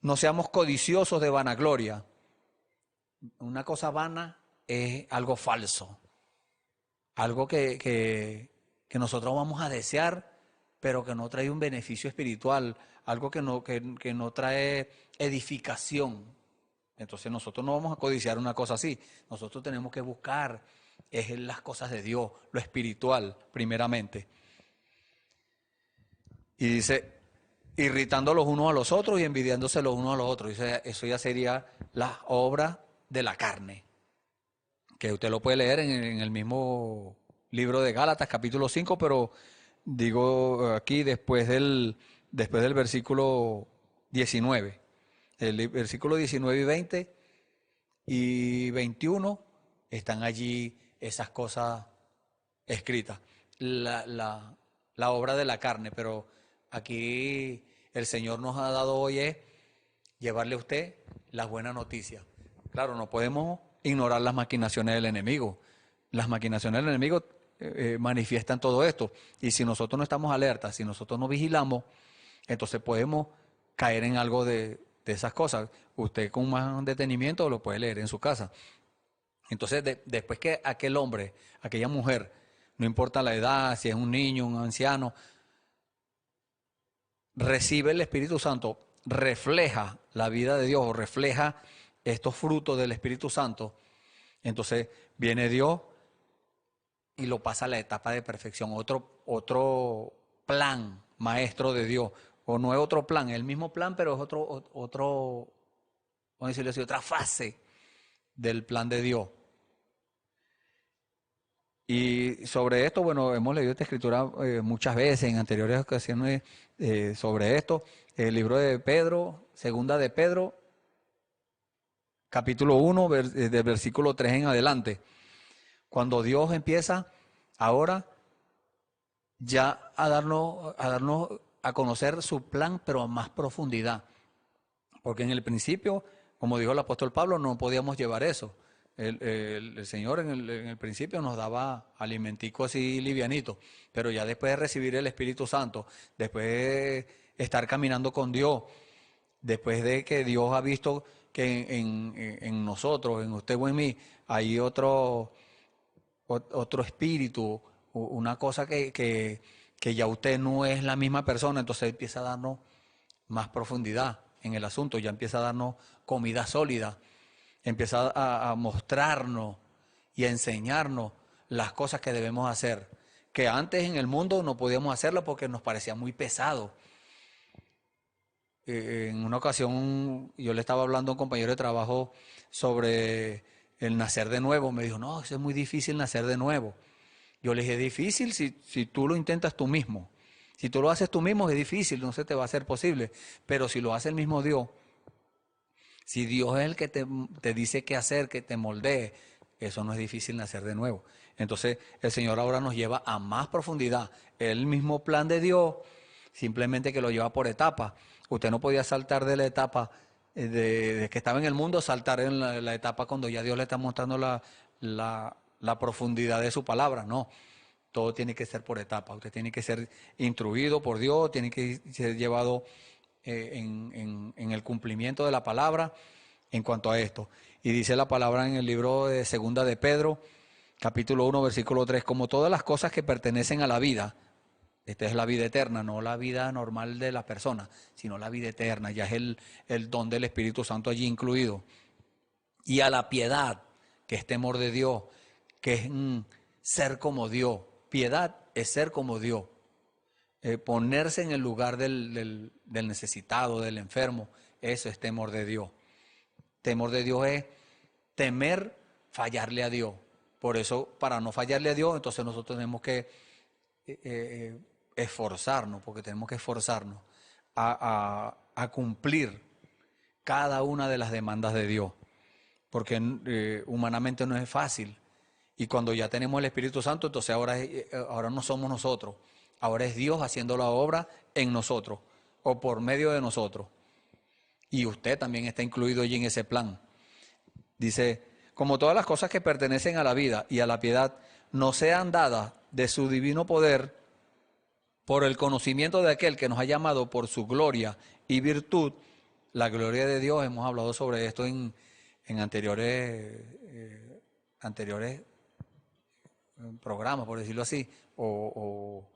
No seamos codiciosos de vanagloria. Una cosa vana es algo falso, algo que nosotros vamos a desear, pero que no trae un beneficio espiritual, algo que no trae edificación. Entonces nosotros no vamos a codiciar una cosa así. Nosotros tenemos que buscar las cosas de Dios, lo espiritual primeramente. Y dice, irritando los unos a los otros y envidiándose los unos a los otros. Dice, eso ya sería la obra de la carne, que usted lo puede leer en el mismo libro de Gálatas, capítulo 5, pero digo aquí después del versículo 19. El versículo 19 y 20 y 21 están allí esas cosas escritas. La obra de la carne, pero aquí el Señor nos ha dado hoy es llevarle a usted las buenas noticias. Claro, no podemos ignorar las maquinaciones del enemigo. Las maquinaciones del enemigo manifiestan todo esto. Y si nosotros no estamos alertas, si nosotros no vigilamos, entonces podemos caer en algo de esas cosas. Usted con más detenimiento lo puede leer en su casa. Entonces, después que aquel hombre, aquella mujer, no importa la edad, si es un niño, un anciano, recibe el Espíritu Santo, refleja la vida de Dios, o refleja estos frutos del Espíritu Santo, entonces viene Dios y lo pasa a la etapa de perfección, otro plan maestro de Dios, o no es otro plan, es el mismo plan, pero es otro, vamos a decirlo así, otra fase del plan de Dios. Y sobre esto, bueno, hemos leído esta escritura muchas veces en anteriores ocasiones sobre esto. El libro de Pedro, segunda de Pedro, capítulo 1, del versículo 3 en adelante. Cuando Dios empieza ahora ya a darnos a conocer su plan, pero a más profundidad. Porque en el principio, como dijo el apóstol Pablo, no podíamos llevar eso. El Señor en el principio nos daba alimentico así livianito, pero ya después de recibir el Espíritu Santo, después de estar caminando con Dios, después de que Dios ha visto que en nosotros, en usted o en mí, hay otro espíritu, una cosa que ya usted no es la misma persona, entonces empieza a darnos más profundidad en el asunto, ya empieza a darnos comida sólida, empieza a mostrarnos y a enseñarnos las cosas que debemos hacer, que antes en el mundo no podíamos hacerlo porque nos parecía muy pesado. En una ocasión yo le estaba hablando a un compañero de trabajo sobre el nacer de nuevo. Me dijo, no, eso es muy difícil nacer de nuevo. Yo le dije, difícil si tú lo intentas tú mismo. Si tú lo haces tú mismo es difícil, no se te va a hacer posible. Pero si lo hace el mismo Dios, si Dios es el que te dice qué hacer, que te moldee, eso no es difícil nacer de nuevo. Entonces el Señor ahora nos lleva a más profundidad. El mismo plan de Dios, simplemente que lo lleva por etapas. Usted no podía saltar de la etapa de que estaba en el mundo, saltar en la etapa cuando ya Dios le está mostrando la profundidad de su palabra. No, todo tiene que ser por etapas. Usted tiene que ser instruido por Dios, tiene que ser llevado en el cumplimiento de la palabra en cuanto a esto. Y dice la palabra en el libro de segunda de Pedro, capítulo 1, versículo 3, como todas las cosas que pertenecen a la vida. Esta es la vida eterna, no la vida normal de la persona, sino la vida eterna. Ya es el don del Espíritu Santo allí incluido. Y a la piedad, que es temor de Dios, que es ser como Dios. Piedad es ser como Dios. Ponerse en el lugar del necesitado, del enfermo. Eso es temor de Dios. Temor de Dios es temer fallarle a Dios. Por eso, para no fallarle a Dios, entonces nosotros tenemos que esforzarnos, porque tenemos que esforzarnos a cumplir cada una de las demandas de Dios, porque humanamente no es fácil. Y cuando ya tenemos el Espíritu Santo, entonces ahora no somos nosotros, ahora es Dios haciendo la obra en nosotros o por medio de nosotros. Y usted también está incluido allí en ese plan. Dice, como todas las cosas que pertenecen a la vida y a la piedad no sean dadas de su divino poder por el conocimiento de aquel que nos ha llamado por su gloria y virtud. La gloria de Dios, hemos hablado sobre esto en anteriores programas, por decirlo así, o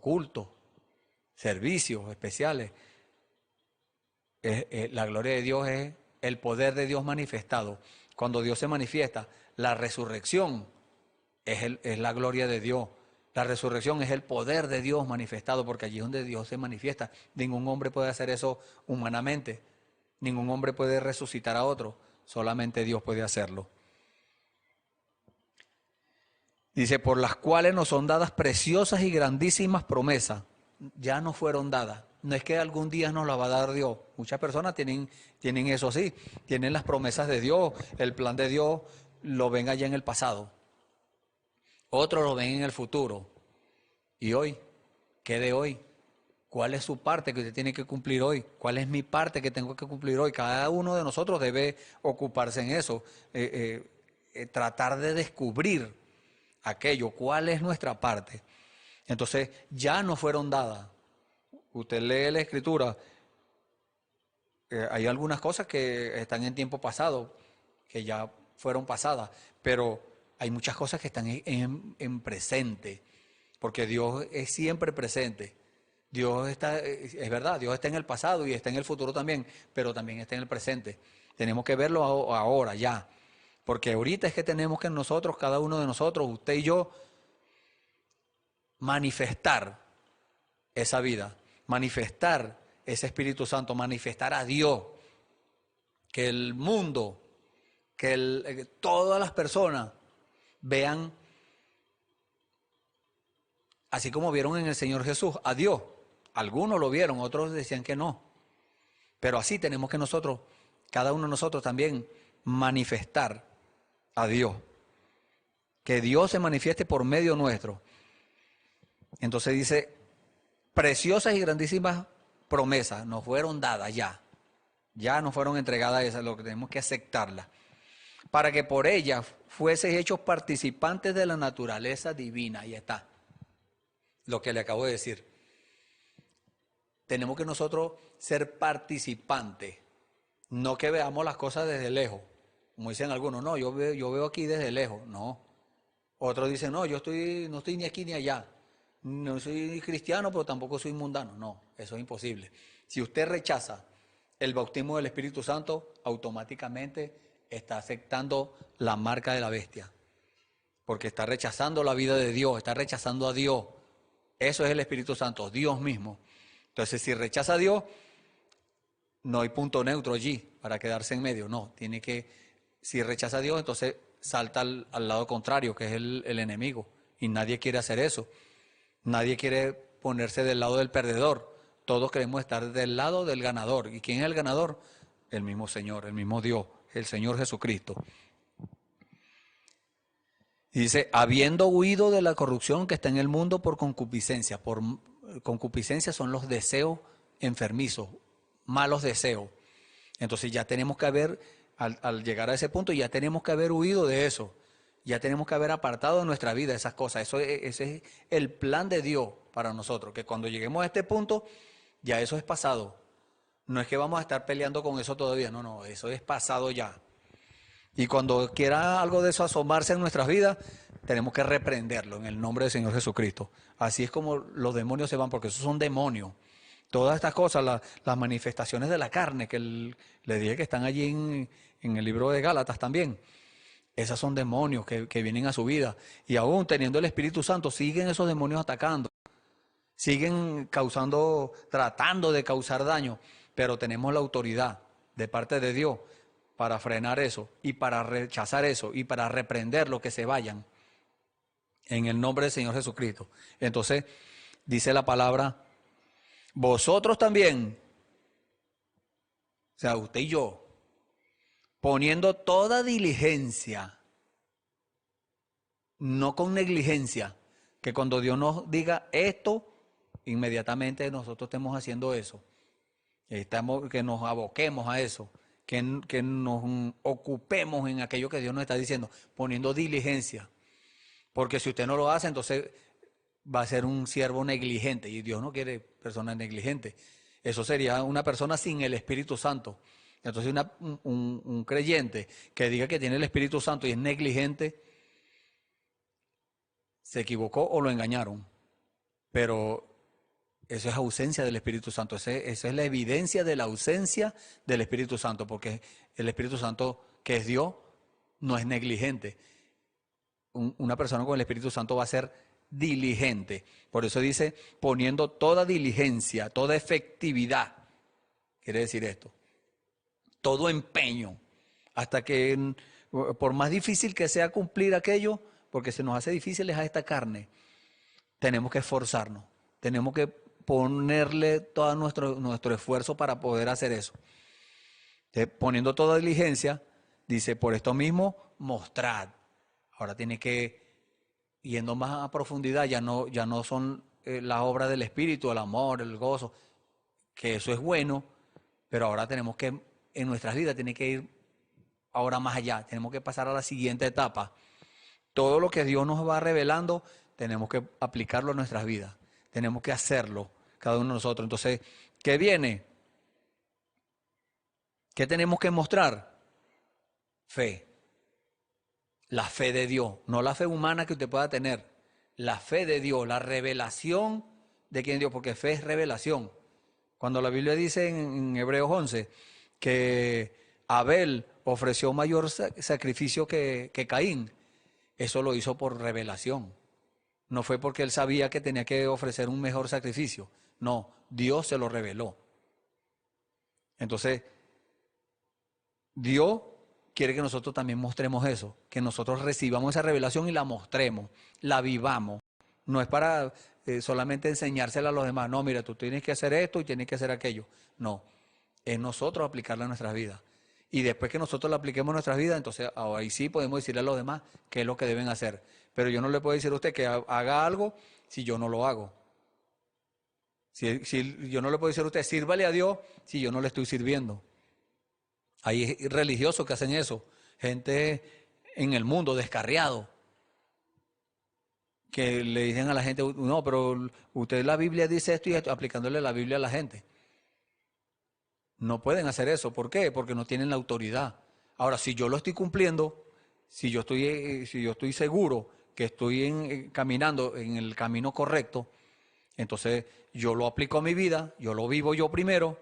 cultos, servicios especiales. La gloria de Dios es el poder de Dios manifestado. Cuando Dios se manifiesta, la resurrección es la gloria de Dios. La resurrección es el poder de Dios manifestado, porque allí es donde Dios se manifiesta. Ningún hombre puede hacer eso humanamente. Ningún hombre puede resucitar a otro. Solamente Dios puede hacerlo. Dice, por las cuales nos son dadas preciosas y grandísimas promesas. Ya nos fueron dadas. No es que algún día nos la va a dar Dios. Muchas personas tienen eso así. Tienen las promesas de Dios, el plan de Dios lo ven allá en el pasado, otros lo ven en el futuro. ¿Y hoy? ¿Qué de hoy? ¿Cuál es su parte que usted tiene que cumplir hoy? ¿Cuál es mi parte que tengo que cumplir hoy? Cada uno de nosotros debe ocuparse en eso, tratar de descubrir aquello, cuál es nuestra parte. Entonces, ya no fueron dadas. Usted lee la Escritura, hay algunas cosas que están en tiempo pasado, que ya fueron pasadas, pero hay muchas cosas que están en presente, porque Dios es siempre presente. Dios está, es verdad, Dios está en el pasado y está en el futuro también, pero también está en el presente. Tenemos que verlo ahora, ya. Porque ahorita es que tenemos que nosotros, cada uno de nosotros, usted y yo, manifestar esa vida, manifestar ese Espíritu Santo, manifestar a Dios. Que el mundo, que todas las personas vean, así como vieron en el Señor Jesús, a Dios. Algunos lo vieron, otros decían que no. Pero así tenemos que nosotros, cada uno de nosotros también, manifestar a Dios. Que Dios se manifieste por medio nuestro. Entonces dice, preciosas y grandísimas promesas nos fueron dadas ya. Ya nos fueron entregadas esas, lo que tenemos que aceptarlas. Para que por ellas fueseis hechos participantes de la naturaleza divina. Ahí está. Lo que le acabo de decir. Tenemos que nosotros ser participantes, no que veamos las cosas desde lejos, como dicen algunos, no, yo veo aquí desde lejos, no. Otros dicen, no, no estoy ni aquí ni allá, no soy cristiano, pero tampoco soy mundano, no, eso es imposible. Si usted rechaza el bautismo del Espíritu Santo, automáticamente está aceptando la marca de la bestia, porque está rechazando la vida de Dios, está rechazando a Dios. Eso es el Espíritu Santo, Dios mismo. Entonces, si rechaza a Dios, no hay punto neutro allí para quedarse en medio. No, tiene que, si rechaza a Dios, entonces salta al lado contrario, que es el enemigo. Y nadie quiere hacer eso. Nadie quiere ponerse del lado del perdedor. Todos queremos estar del lado del ganador. ¿Y quién es el ganador? El mismo Señor, el mismo Dios, el Señor Jesucristo. Y dice, habiendo huido de la corrupción que está en el mundo por concupiscencia. Por concupiscencia son los deseos enfermizos, malos deseos. Entonces ya tenemos que haber, al llegar a ese punto, ya tenemos que haber huido de eso. Ya tenemos que haber apartado de nuestra vida esas cosas. Ese es el plan de Dios para nosotros, que cuando lleguemos a este punto, ya eso es pasado. No es que vamos a estar peleando con eso todavía, no, eso es pasado ya. Y cuando quiera algo de eso asomarse en nuestras vidas, tenemos que reprenderlo en el nombre del Señor Jesucristo. Así es como los demonios se van, porque esos son demonios. Todas estas cosas, las manifestaciones de la carne, que le dije que están allí en el libro de Gálatas también. Esas son demonios que vienen a su vida. Y aún teniendo el Espíritu Santo, siguen esos demonios atacando. Siguen tratando de causar daño. Pero tenemos la autoridad de parte de Dios para frenar eso y para rechazar eso y para reprenderlo, que se vayan en el nombre del Señor Jesucristo. Entonces, dice la palabra, vosotros también, o sea, usted y yo, poniendo toda diligencia, no con negligencia, que cuando Dios nos diga esto, inmediatamente nosotros estemos haciendo eso, que nos aboquemos a eso, que nos ocupemos en aquello que Dios nos está diciendo, poniendo diligencia. Porque si usted no lo hace, entonces va a ser un siervo negligente, y Dios no quiere personas negligentes. Eso sería una persona sin el Espíritu Santo. Entonces un creyente que diga que tiene el Espíritu Santo y es negligente, se equivocó o lo engañaron. Pero eso es ausencia del Espíritu Santo. Esa es la evidencia de la ausencia del Espíritu Santo, porque el Espíritu Santo, que es Dios, no es negligente. Una persona con el Espíritu Santo va a ser diligente. Por eso dice, poniendo toda diligencia, toda efectividad. Quiere decir esto. Todo empeño. Hasta que, por más difícil que sea cumplir aquello, porque se nos hace difícil a esta carne, tenemos que esforzarnos. Tenemos que ponerle todo nuestro esfuerzo para poder hacer eso. Poniendo toda diligencia, dice, por esto mismo, mostrad. Ahora tiene que, yendo más a profundidad, ya no son las obras del Espíritu, el amor, el gozo, que eso es bueno, pero ahora tenemos que, en nuestras vidas, tiene que ir ahora más allá, tenemos que pasar a la siguiente etapa. Todo lo que Dios nos va revelando, tenemos que aplicarlo en nuestras vidas, tenemos que hacerlo, cada uno de nosotros. Entonces, ¿qué viene? ¿Qué tenemos que mostrar? Fe. La fe de Dios, no la fe humana que usted pueda tener, la fe de Dios, la revelación de quién es Dios, porque fe es revelación. Cuando la Biblia dice en Hebreos 11 que Abel ofreció mayor sacrificio que Caín, eso lo hizo por revelación. No fue porque él sabía que tenía que ofrecer un mejor sacrificio. No, Dios se lo reveló. Entonces, Dios quiere que nosotros también mostremos eso, que nosotros recibamos esa revelación y la mostremos, la vivamos. No es para solamente enseñársela a los demás. No, mira, tú tienes que hacer esto y tienes que hacer aquello. No, es nosotros aplicarla a nuestras vidas. Y después que nosotros la apliquemos a nuestras vidas, entonces ahí sí podemos decirle a los demás qué es lo que deben hacer. Pero yo no le puedo decir a usted que haga algo si yo no lo hago. Si yo no le puedo decir a usted, sírvale a Dios si yo no le estoy sirviendo. Hay religiosos que hacen eso, gente en el mundo descarriado, que le dicen a la gente, no, pero usted la Biblia dice esto y esto, aplicándole la Biblia a la gente. No pueden hacer eso. ¿Por qué? Porque no tienen la autoridad. Ahora, si yo lo estoy cumpliendo, si yo estoy seguro que estoy caminando en el camino correcto, entonces yo lo aplico a mi vida, yo lo vivo yo primero.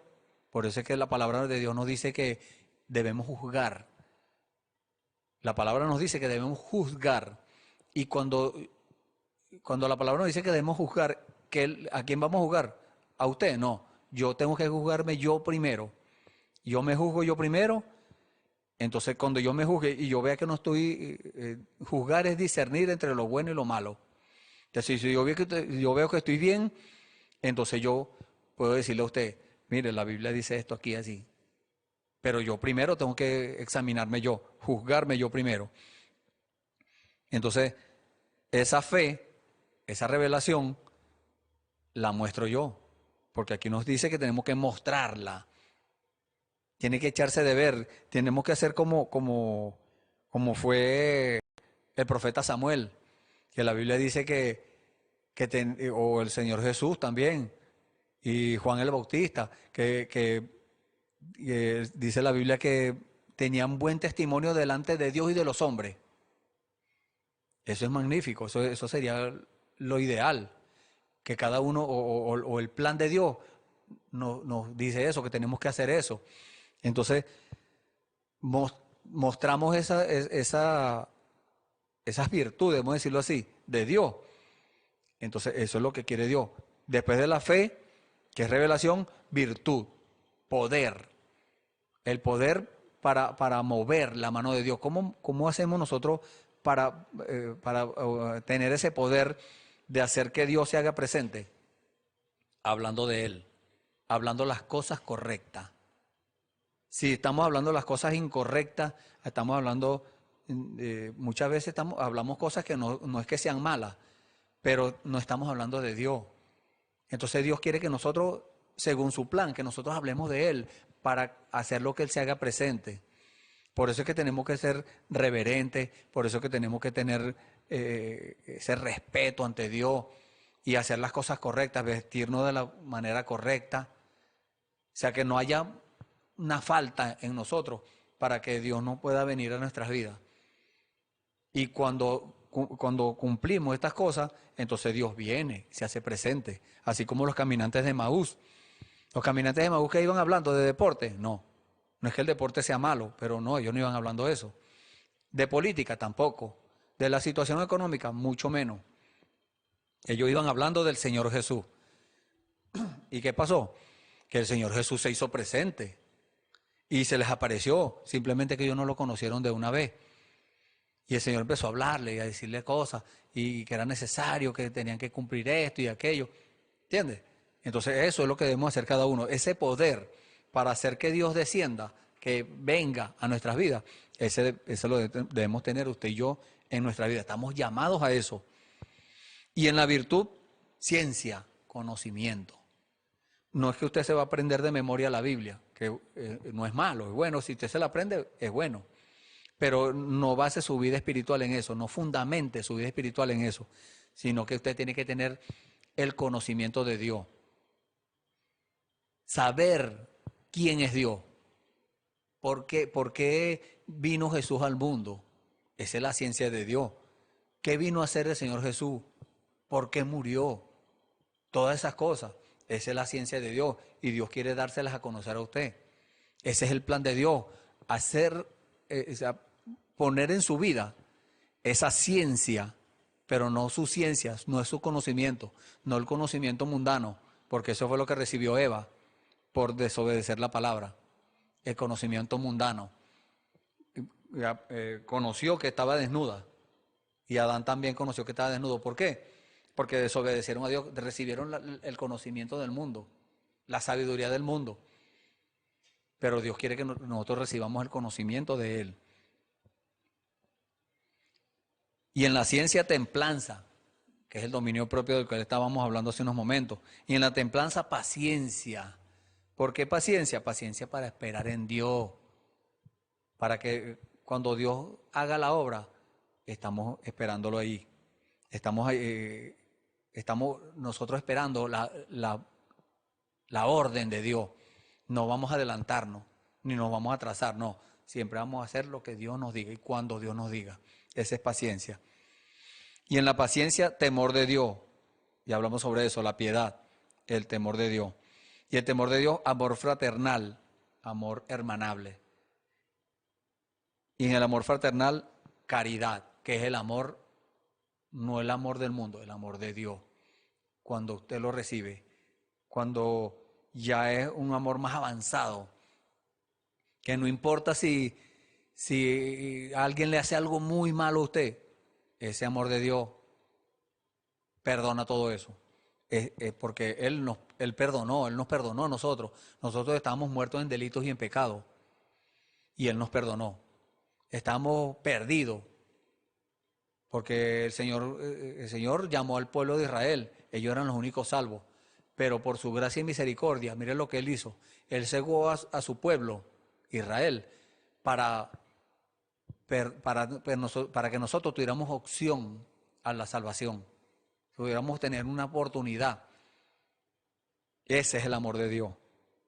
Por eso es que la palabra de Dios nos dice que debemos juzgar. La palabra nos dice que debemos juzgar. Y cuando la palabra nos dice que debemos juzgar, ¿a quién vamos a juzgar? ¿A usted? No. Yo tengo que juzgarme yo primero. Yo me juzgo yo primero. Entonces, cuando yo me juzgue y yo vea que no estoy... juzgar es discernir entre lo bueno y lo malo. Entonces, si yo veo que estoy bien, entonces yo puedo decirle a usted, mire, la Biblia dice esto aquí así. Pero yo primero tengo que examinarme yo, juzgarme yo primero. Entonces, esa fe, esa revelación, la muestro yo. Porque aquí nos dice que tenemos que mostrarla. Tiene que echarse de ver. Tenemos que hacer como fue el profeta Samuel. Que la Biblia dice o el Señor Jesús también. Y Juan el Bautista. Que dice la Biblia que tenían buen testimonio delante de Dios y de los hombres. Eso es magnífico. Eso sería lo ideal. Que cada uno, o el plan de Dios nos dice eso, que tenemos que hacer eso. Entonces, mostramos esas virtudes, vamos a decirlo así, de Dios. Entonces, eso es lo que quiere Dios. Después de la fe, que es revelación, virtud, poder. El poder para mover la mano de Dios. ¿Cómo hacemos nosotros para tener ese poder de hacer que Dios se haga presente? Hablando de Él, hablando las cosas correctas. Si estamos hablando las cosas incorrectas, estamos hablando, muchas veces hablamos cosas que no es que sean malas, pero no estamos hablando de Dios. Entonces Dios quiere que nosotros, según su plan, que nosotros hablemos de Él para hacer lo que Él se haga presente. Por eso es que tenemos que ser reverentes, por eso es que tenemos que tener ese respeto ante Dios y hacer las cosas correctas, vestirnos de la manera correcta. O sea, que no haya una falta en nosotros para que Dios no pueda venir a nuestras vidas. Y cuando cumplimos estas cosas, entonces Dios viene, se hace presente. Así como los caminantes de Emaús. Los caminantes de Emaús que iban hablando de deporte, no es que el deporte sea malo, pero no, ellos no iban hablando de eso. De política tampoco. De la situación económica, mucho menos. Ellos iban hablando del Señor Jesús. ¿Y qué pasó? Que el Señor Jesús se hizo presente y se les apareció, simplemente que ellos no lo conocieron de una vez. Y el Señor empezó a hablarle y a decirle cosas y que era necesario, que tenían que cumplir esto y aquello. ¿Entiendes? Entonces eso es lo que debemos hacer cada uno. Ese poder para hacer que Dios descienda, que venga a nuestras vidas, Eso lo debemos tener usted y yo en nuestra vida. Estamos llamados a eso. Y en la virtud, ciencia, conocimiento. No es que usted se va a aprender de memoria la Biblia, que no es malo, es bueno. Si usted se la aprende, es bueno. Pero no base su vida espiritual en eso, no fundamente su vida espiritual en eso, sino que usted tiene que tener el conocimiento de Dios. Saber quién es Dios. ¿Por qué vino Jesús al mundo? Esa es la ciencia de Dios. ¿Qué vino a hacer el Señor Jesús? ¿Por qué murió? Todas esas cosas. Esa es la ciencia de Dios. Y Dios quiere dárselas a conocer a usted. Ese es el plan de Dios. Poner en su vida esa ciencia, pero no su ciencia, no es su conocimiento, no el conocimiento mundano, porque eso fue lo que recibió Eva por desobedecer la palabra. El conocimiento mundano. Conoció que estaba desnuda y Adán también conoció que estaba desnudo. ¿Por qué? Porque desobedecieron a Dios, recibieron el conocimiento del mundo, la sabiduría del mundo. Pero Dios quiere que nosotros recibamos el conocimiento de Él. Y en la ciencia, templanza, que es el dominio propio del que estábamos hablando hace unos momentos. Y en la templanza, paciencia. ¿Por qué paciencia? Paciencia para esperar en Dios. Para que cuando Dios haga la obra, estamos esperándolo ahí. Estamos nosotros esperando la orden de Dios. No vamos a adelantarnos, ni nos vamos a atrasar, no. Siempre vamos a hacer lo que Dios nos diga y cuando Dios nos diga. Esa es paciencia. Y en la paciencia, temor de Dios. Y hablamos sobre eso, la piedad, el temor de Dios. Y el temor de Dios, amor fraternal, amor hermanable. Y en el amor fraternal, caridad, que es el amor, no el amor del mundo, el amor de Dios. Cuando usted lo recibe, cuando ya es un amor más avanzado, que no importa si alguien le hace algo muy malo a usted, ese amor de Dios perdona todo eso. Porque Él perdonó, Él nos perdonó a nosotros. Nosotros estábamos muertos en delitos y en pecados. Y Él nos perdonó. Estamos perdidos. Porque el Señor llamó al pueblo de Israel. Ellos eran los únicos salvos. Pero por su gracia y misericordia, mire lo que Él hizo. Él cegó a su pueblo, Israel, para que nosotros tuviéramos opción a la salvación. Pudiéramos tener una oportunidad. Ese es el amor de Dios,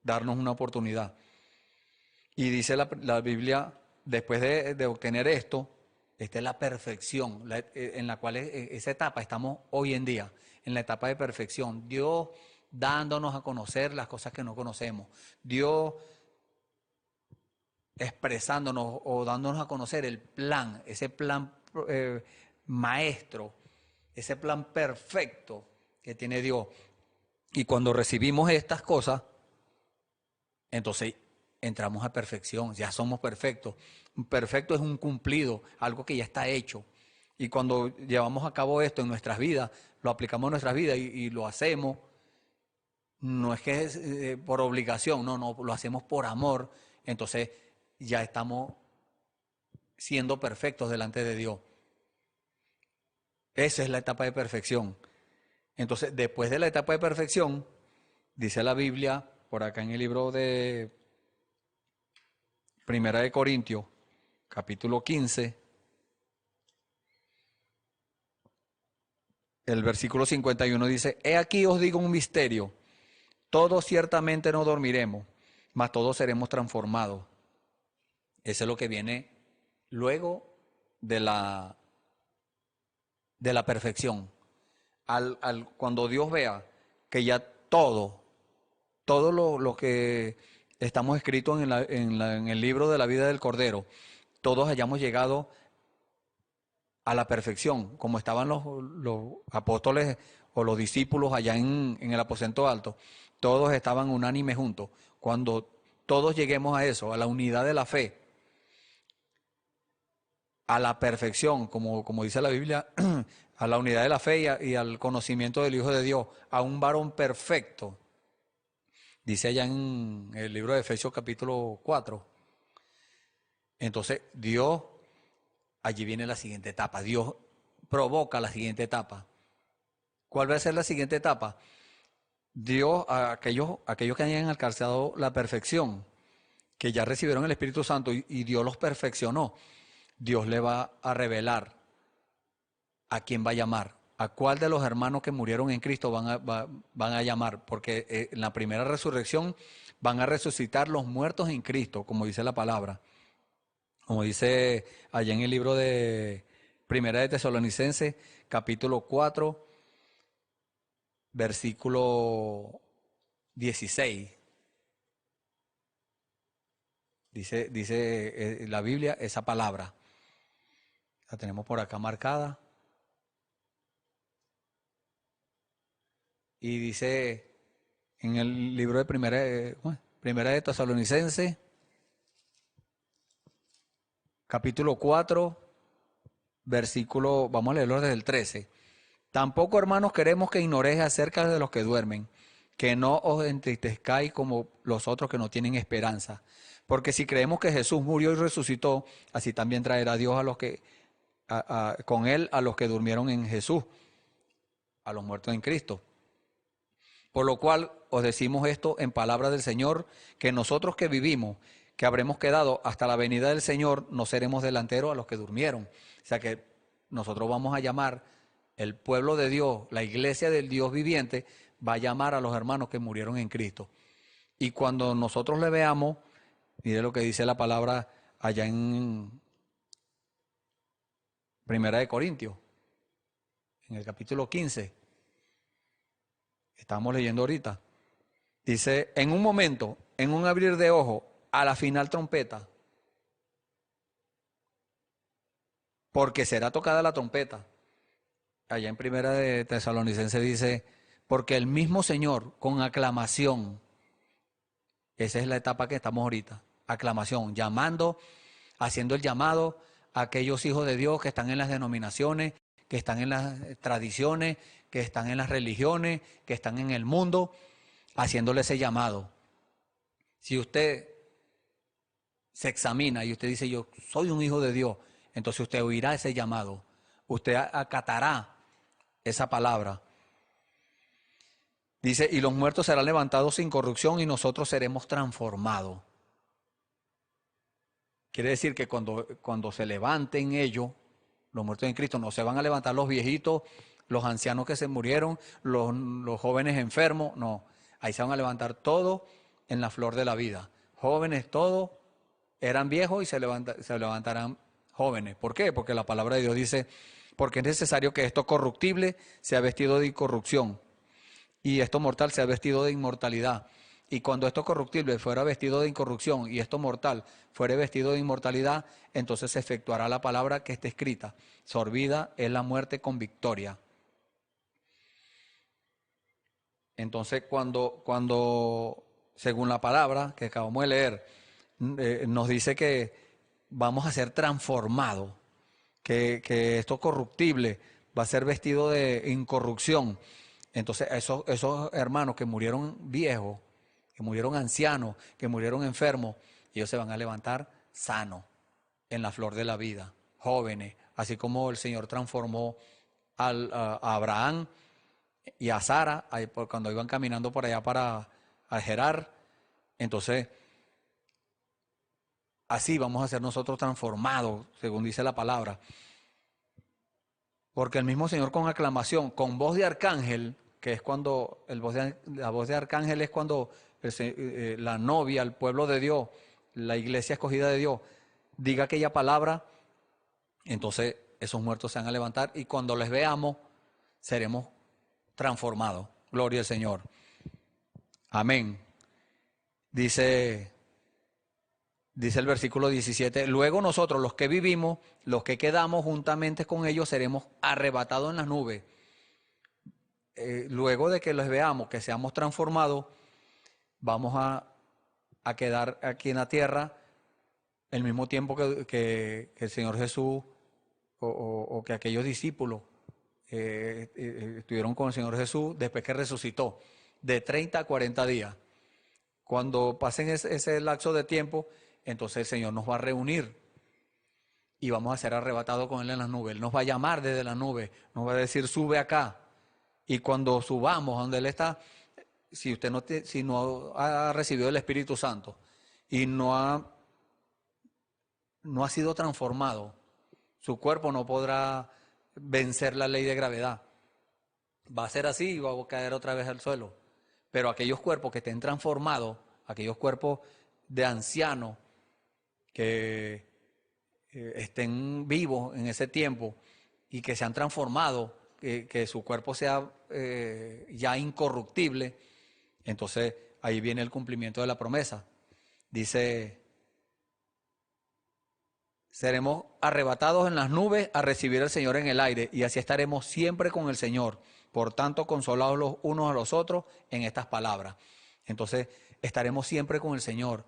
darnos una oportunidad. Y dice la Biblia, después de obtener esto, esta es la perfección, en la cual esa etapa estamos hoy en día, en la etapa de perfección. Dios dándonos a conocer las cosas que no conocemos. Dios expresándonos o dándonos a conocer el plan, ese plan maestro, ese plan perfecto que tiene Dios. Y cuando recibimos estas cosas, entonces entramos a perfección, ya somos perfectos. Perfecto es un cumplido, algo que ya está hecho. Y cuando llevamos a cabo esto en nuestras vidas, lo aplicamos en nuestras vidas y lo hacemos, no es que es por obligación, no, lo hacemos por amor, entonces ya estamos siendo perfectos delante de Dios. Esa es la etapa de perfección. Entonces, después de la etapa de perfección, dice la Biblia, por acá en el libro de Primera de Corintios, capítulo 15, el versículo 51 dice: He aquí os digo un misterio, todos ciertamente no dormiremos, mas todos seremos transformados. Eso es lo que viene luego de la perfección. Cuando Dios vea que ya todo lo que estamos escritos en el libro de la vida del Cordero, todos hayamos llegado a la perfección, como estaban los apóstoles o los discípulos allá en el aposento alto, todos estaban unánimes juntos. Cuando todos lleguemos a eso, a la unidad de la fe, a la perfección, como dice la Biblia, a la unidad de la fe y al conocimiento del Hijo de Dios, a un varón perfecto. Dice allá en el libro de Efesios capítulo 4, Entonces Dios, allí viene la siguiente etapa. Dios provoca la siguiente etapa. ¿Cuál va a ser la siguiente etapa? Dios, a aquellos que hayan alcanzado la perfección, que ya recibieron el Espíritu Santo y Dios los perfeccionó, Dios le va a revelar a quién va a llamar, a cuál de los hermanos que murieron en Cristo van a llamar, porque en la primera resurrección van a resucitar los muertos en Cristo, como dice la palabra, como dice allá en el libro de Primera de Tesalonicenses, capítulo 4, versículo 16. Dice la Biblia esa palabra. La tenemos por acá marcada. Y dice en el libro de Primera de Tesalonicenses, capítulo 4, versículo, vamos a leerlo desde el 13. Tampoco, hermanos, queremos que ignoréis acerca de los que duermen, que no os entristezcáis como los otros que no tienen esperanza. Porque si creemos que Jesús murió y resucitó, así también traerá Dios a los que con él a los que durmieron en Jesús, a los muertos en Cristo. Por lo cual os decimos esto en palabra del Señor, que nosotros que vivimos, que habremos quedado hasta la venida del Señor, no seremos delanteros a los que durmieron. O sea que nosotros vamos a llamar, el pueblo de Dios, la iglesia del Dios viviente, va a llamar a los hermanos que murieron en Cristo. Y cuando nosotros le veamos, mire lo que dice la palabra allá en Primera de Corintios, en el capítulo 15. Estamos leyendo ahorita. Dice, en un momento, en un abrir de ojos, a la final trompeta, porque será tocada la trompeta. Allá en Primera de Tesalonicenses dice, porque el mismo Señor con aclamación, esa es la etapa que estamos ahorita, aclamación, llamando, haciendo el llamado a aquellos hijos de Dios que están en las denominaciones, que están en las tradiciones, que están en las religiones, que están en el mundo, haciéndole ese llamado. Si usted se examina y usted dice, yo soy un hijo de Dios, entonces usted oirá ese llamado, usted acatará esa palabra. Dice, y los muertos serán levantados sin corrupción y nosotros seremos transformados. Quiere decir que cuando se levanten ellos, los muertos en Cristo, no se van a levantar los viejitos, los ancianos que se murieron, los jóvenes enfermos, no. Ahí se van a levantar todos en la flor de la vida. Jóvenes todos eran viejos y se levantarán jóvenes. ¿Por qué? Porque la palabra de Dios dice, porque es necesario que esto corruptible sea vestido de incorrupción y esto mortal sea vestido de inmortalidad. Y cuando esto corruptible fuera vestido de incorrupción y esto mortal fuera vestido de inmortalidad, entonces se efectuará la palabra que está escrita. Sorbida es la muerte con victoria. Entonces cuando según la palabra que acabamos de leer, nos dice que vamos a ser transformados, que esto corruptible va a ser vestido de incorrupción. Entonces esos hermanos que murieron viejos, que murieron ancianos, que murieron enfermos, ellos se van a levantar sanos, en la flor de la vida, jóvenes, así como el Señor transformó a Abraham y a Sara cuando iban caminando por allá para Gerar. Entonces, así vamos a ser nosotros transformados, según dice la palabra. Porque el mismo Señor con aclamación, con voz de arcángel, que es cuando la voz de arcángel es cuando la novia, el pueblo de Dios, la iglesia escogida de Dios, diga aquella palabra, entonces esos muertos se van a levantar y cuando les veamos seremos transformados. Gloria al Señor. Amén. Dice el versículo 17, luego nosotros los que vivimos, los que quedamos juntamente con ellos, seremos arrebatados en las nubes. Luego de que los veamos, que seamos transformados, vamos a quedar aquí en la tierra el mismo tiempo que el Señor Jesús o que aquellos discípulos estuvieron con el Señor Jesús después que resucitó, de 30 a 40 días. Cuando pasen ese lapso de tiempo, entonces el Señor nos va a reunir y vamos a ser arrebatados con Él en las nubes. Él nos va a llamar desde la nube, nos va a decir, sube acá. Y cuando subamos donde Él está, si usted si no ha recibido el Espíritu Santo y no ha sido transformado, su cuerpo no podrá vencer la ley de gravedad. Va a ser así y va a caer otra vez al suelo. Pero aquellos cuerpos que estén transformados, aquellos cuerpos de ancianos que estén vivos en ese tiempo y que se han transformado, que su cuerpo sea ya incorruptible, entonces ahí viene el cumplimiento de la promesa. Dice, seremos arrebatados en las nubes a recibir al Señor en el aire, y así estaremos siempre con el Señor. Por tanto, consolados los unos a los otros en estas palabras. Entonces, estaremos siempre con el Señor.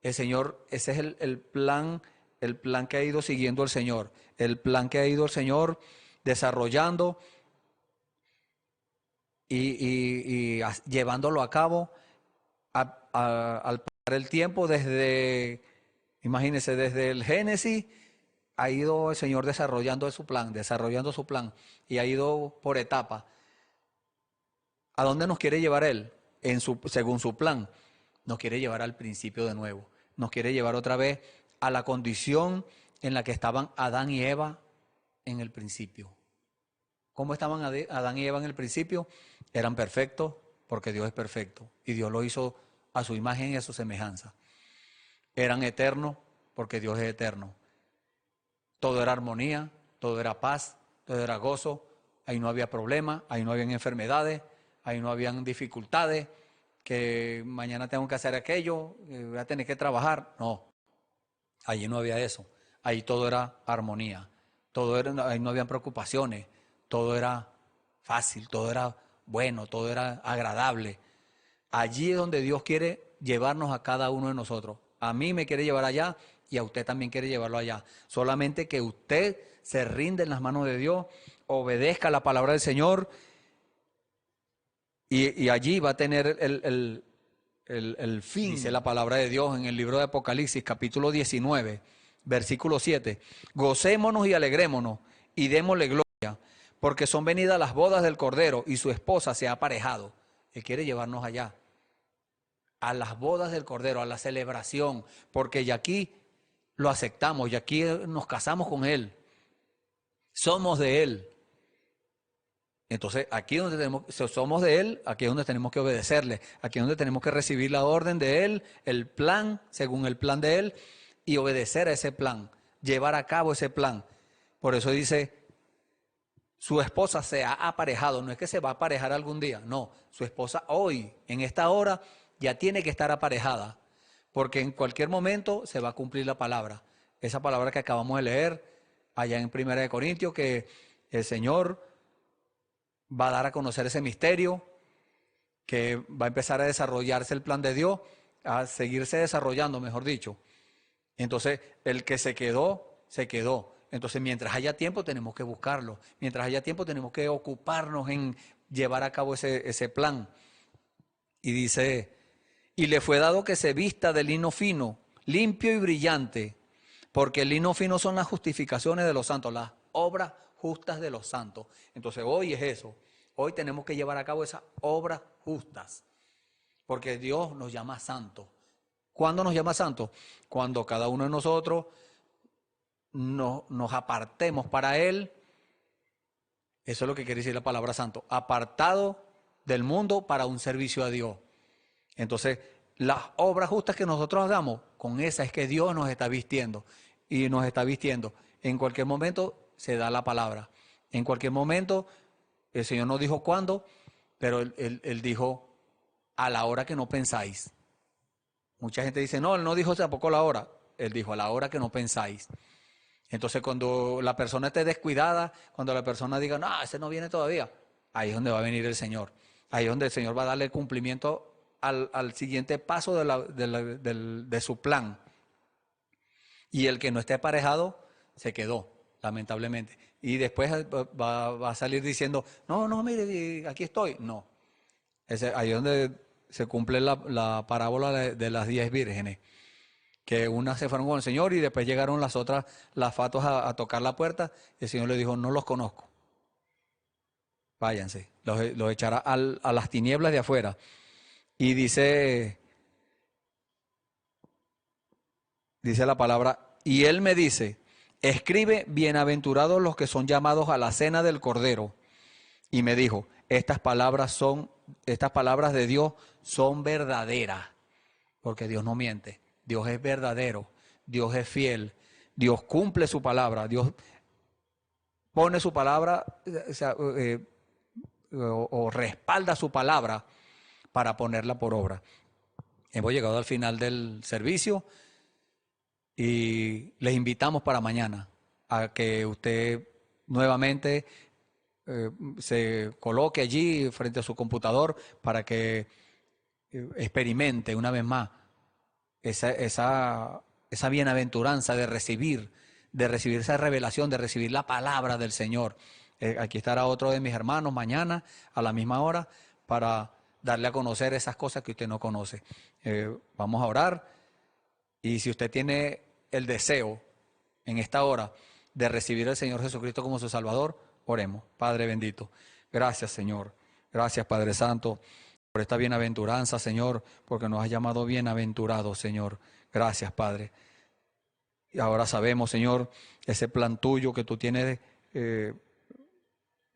El Señor, ese es el plan que ha ido siguiendo el Señor. El plan que ha ido el Señor desarrollando y llevándolo a cabo al pasar el tiempo desde, imagínense, desde el Génesis ha ido el Señor desarrollando su plan y ha ido por etapas. ¿A dónde nos quiere llevar Él? Según su plan, nos quiere llevar al principio de nuevo. Nos quiere llevar otra vez a la condición en la que estaban Adán y Eva en el principio. ¿Cómo estaban Adán y Eva en el principio? Eran perfectos porque Dios es perfecto y Dios lo hizo a su imagen y a su semejanza. Eran eternos porque Dios es eterno. Todo era armonía, todo era paz, todo era gozo. Ahí no había problemas, ahí no habían enfermedades, ahí no habían dificultades, que mañana tengo que hacer aquello, voy a tener que trabajar. No, allí no había eso. Ahí todo era armonía, ahí no habían preocupaciones, todo era fácil, todo era bueno, todo era agradable. Allí es donde Dios quiere llevarnos a cada uno de nosotros. A mí me quiere llevar allá y a usted también quiere llevarlo allá. Solamente que usted se rinde en las manos de Dios, obedezca la palabra del Señor y allí va a tener el fin. Dice la palabra de Dios en el libro de Apocalipsis, capítulo 19, versículo 7. Gocémonos y alegrémonos y démosle gloria, porque son venidas las bodas del Cordero y su esposa se ha aparejado. Él quiere llevarnos allá, a las bodas del Cordero, a la celebración, porque ya aquí lo aceptamos, ya aquí nos casamos con Él, somos de Él. Entonces, aquí donde somos de Él, aquí es donde tenemos que obedecerle, aquí es donde tenemos que recibir la orden de Él, el plan, según el plan de Él, y obedecer a ese plan, llevar a cabo ese plan. Por eso dice, su esposa se ha aparejado, no es que se va a aparejar algún día, no, su esposa hoy, en esta hora, ya tiene que estar aparejada, porque en cualquier momento se va a cumplir la palabra. Esa palabra que acabamos de leer allá en 1 Corintios, que el Señor va a dar a conocer ese misterio, que va a empezar a desarrollarse el plan de Dios, a seguirse desarrollando, mejor dicho. Entonces, el que se quedó, se quedó. Entonces, mientras haya tiempo, tenemos que buscarlo. Mientras haya tiempo, tenemos que ocuparnos en llevar a cabo ese plan. Y dice, y le fue dado que se vista de lino fino, limpio y brillante, porque el lino fino son las justificaciones de los santos, las obras justas de los santos. Entonces hoy es eso, hoy tenemos que llevar a cabo esas obras justas, porque Dios nos llama santos. ¿Cuándo nos llama santos? Cuando cada uno de nosotros nos apartemos para Él. Eso es lo que quiere decir la palabra santo, apartado del mundo para un servicio a Dios. Entonces, las obras justas que nosotros hagamos, con esa es que Dios nos está vistiendo, y nos está vistiendo. En cualquier momento se da la palabra. En cualquier momento, el Señor no dijo cuándo, pero Él dijo a la hora que no pensáis. Mucha gente dice, no, Él no dijo tampoco la hora. Él dijo a la hora que no pensáis. Entonces, cuando la persona esté descuidada, cuando la persona diga, no, ese no viene todavía, ahí es donde va a venir el Señor. Ahí es donde el Señor va a darle cumplimiento al siguiente paso de su plan. Y el que no esté aparejado, se quedó, lamentablemente. Y después va a salir diciendo, no, mire, aquí estoy. No. Ahí es donde se cumple la parábola de las 10 vírgenes, que unas se fueron con el Señor y después llegaron las otras, las fatos a tocar la puerta, y el Señor le dijo, no los conozco. Váyanse, los echará a las tinieblas de afuera. Y dice la palabra, y él me dice, escribe, bienaventurados los que son llamados a la cena del Cordero. Y me dijo, estas palabras de Dios son verdaderas, porque Dios no miente, Dios es verdadero, Dios es fiel, Dios cumple su palabra, Dios pone su palabra, o respalda su palabra para ponerla por obra. Hemos llegado al final del servicio y les invitamos para mañana a que usted nuevamente se coloque allí frente a su computador para que experimente una vez más esa bienaventuranza de recibir esa revelación, de recibir la palabra del Señor. Aquí estará otro de mis hermanos mañana a la misma hora para darle a conocer esas cosas que usted no conoce. Vamos a orar, y si usted tiene el deseo en esta hora de recibir al Señor Jesucristo como su Salvador, oremos. Padre bendito, gracias Señor, gracias Padre Santo por esta bienaventuranza, Señor, porque nos has llamado bienaventurados, Señor. Gracias, Padre. Y ahora sabemos, Señor, ese plan tuyo que tú tienes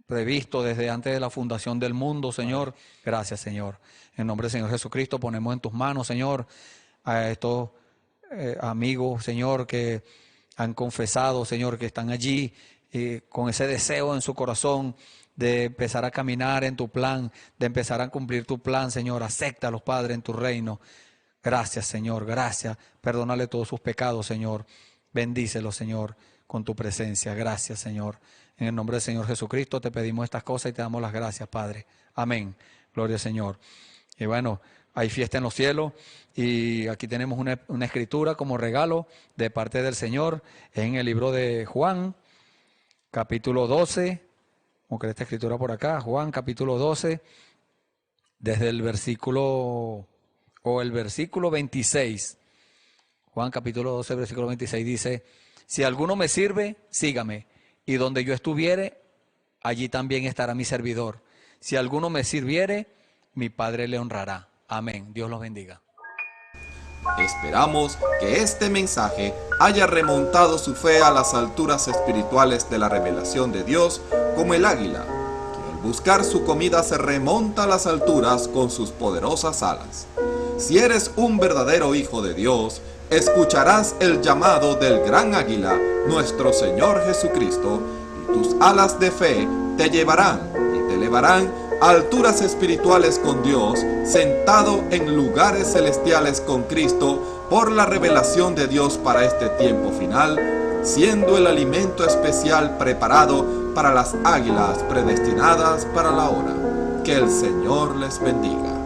previsto desde antes de la fundación del mundo, Señor. Gracias, Señor. En nombre del Señor Jesucristo ponemos en tus manos, Señor, a estos amigos, Señor, que han confesado, Señor, que están allí con ese deseo en su corazón de empezar a caminar en tu plan, de empezar a cumplir tu plan, Señor. Acéptalos, Padre, en tu reino. Gracias, Señor, gracias. Perdónale todos sus pecados, Señor. Bendícelos, Señor, con tu presencia. Gracias, Señor. En el nombre del Señor Jesucristo te pedimos estas cosas y te damos las gracias, Padre. Amén. Gloria al Señor. Y bueno, hay fiesta en los cielos y aquí tenemos una escritura como regalo de parte del Señor en el libro de Juan, capítulo 12. Como que esta escritura por acá, Juan capítulo 12, desde el versículo 26. Juan capítulo 12, versículo 26 dice, si alguno me sirve, sígame, y donde yo estuviere, allí también estará mi servidor. Si alguno me sirviere, mi Padre le honrará. Amén. Dios los bendiga. Esperamos que este mensaje haya remontado su fe a las alturas espirituales de la revelación de Dios, como el águila, que al buscar su comida se remonta a las alturas con sus poderosas alas. Si eres un verdadero hijo de Dios, escucharás el llamado del gran águila, nuestro Señor Jesucristo, y tus alas de fe te llevarán y te elevarán a alturas espirituales con Dios, sentado en lugares celestiales con Cristo, por la revelación de Dios para este tiempo final, siendo el alimento especial preparado para las águilas predestinadas para la hora. Que el Señor les bendiga.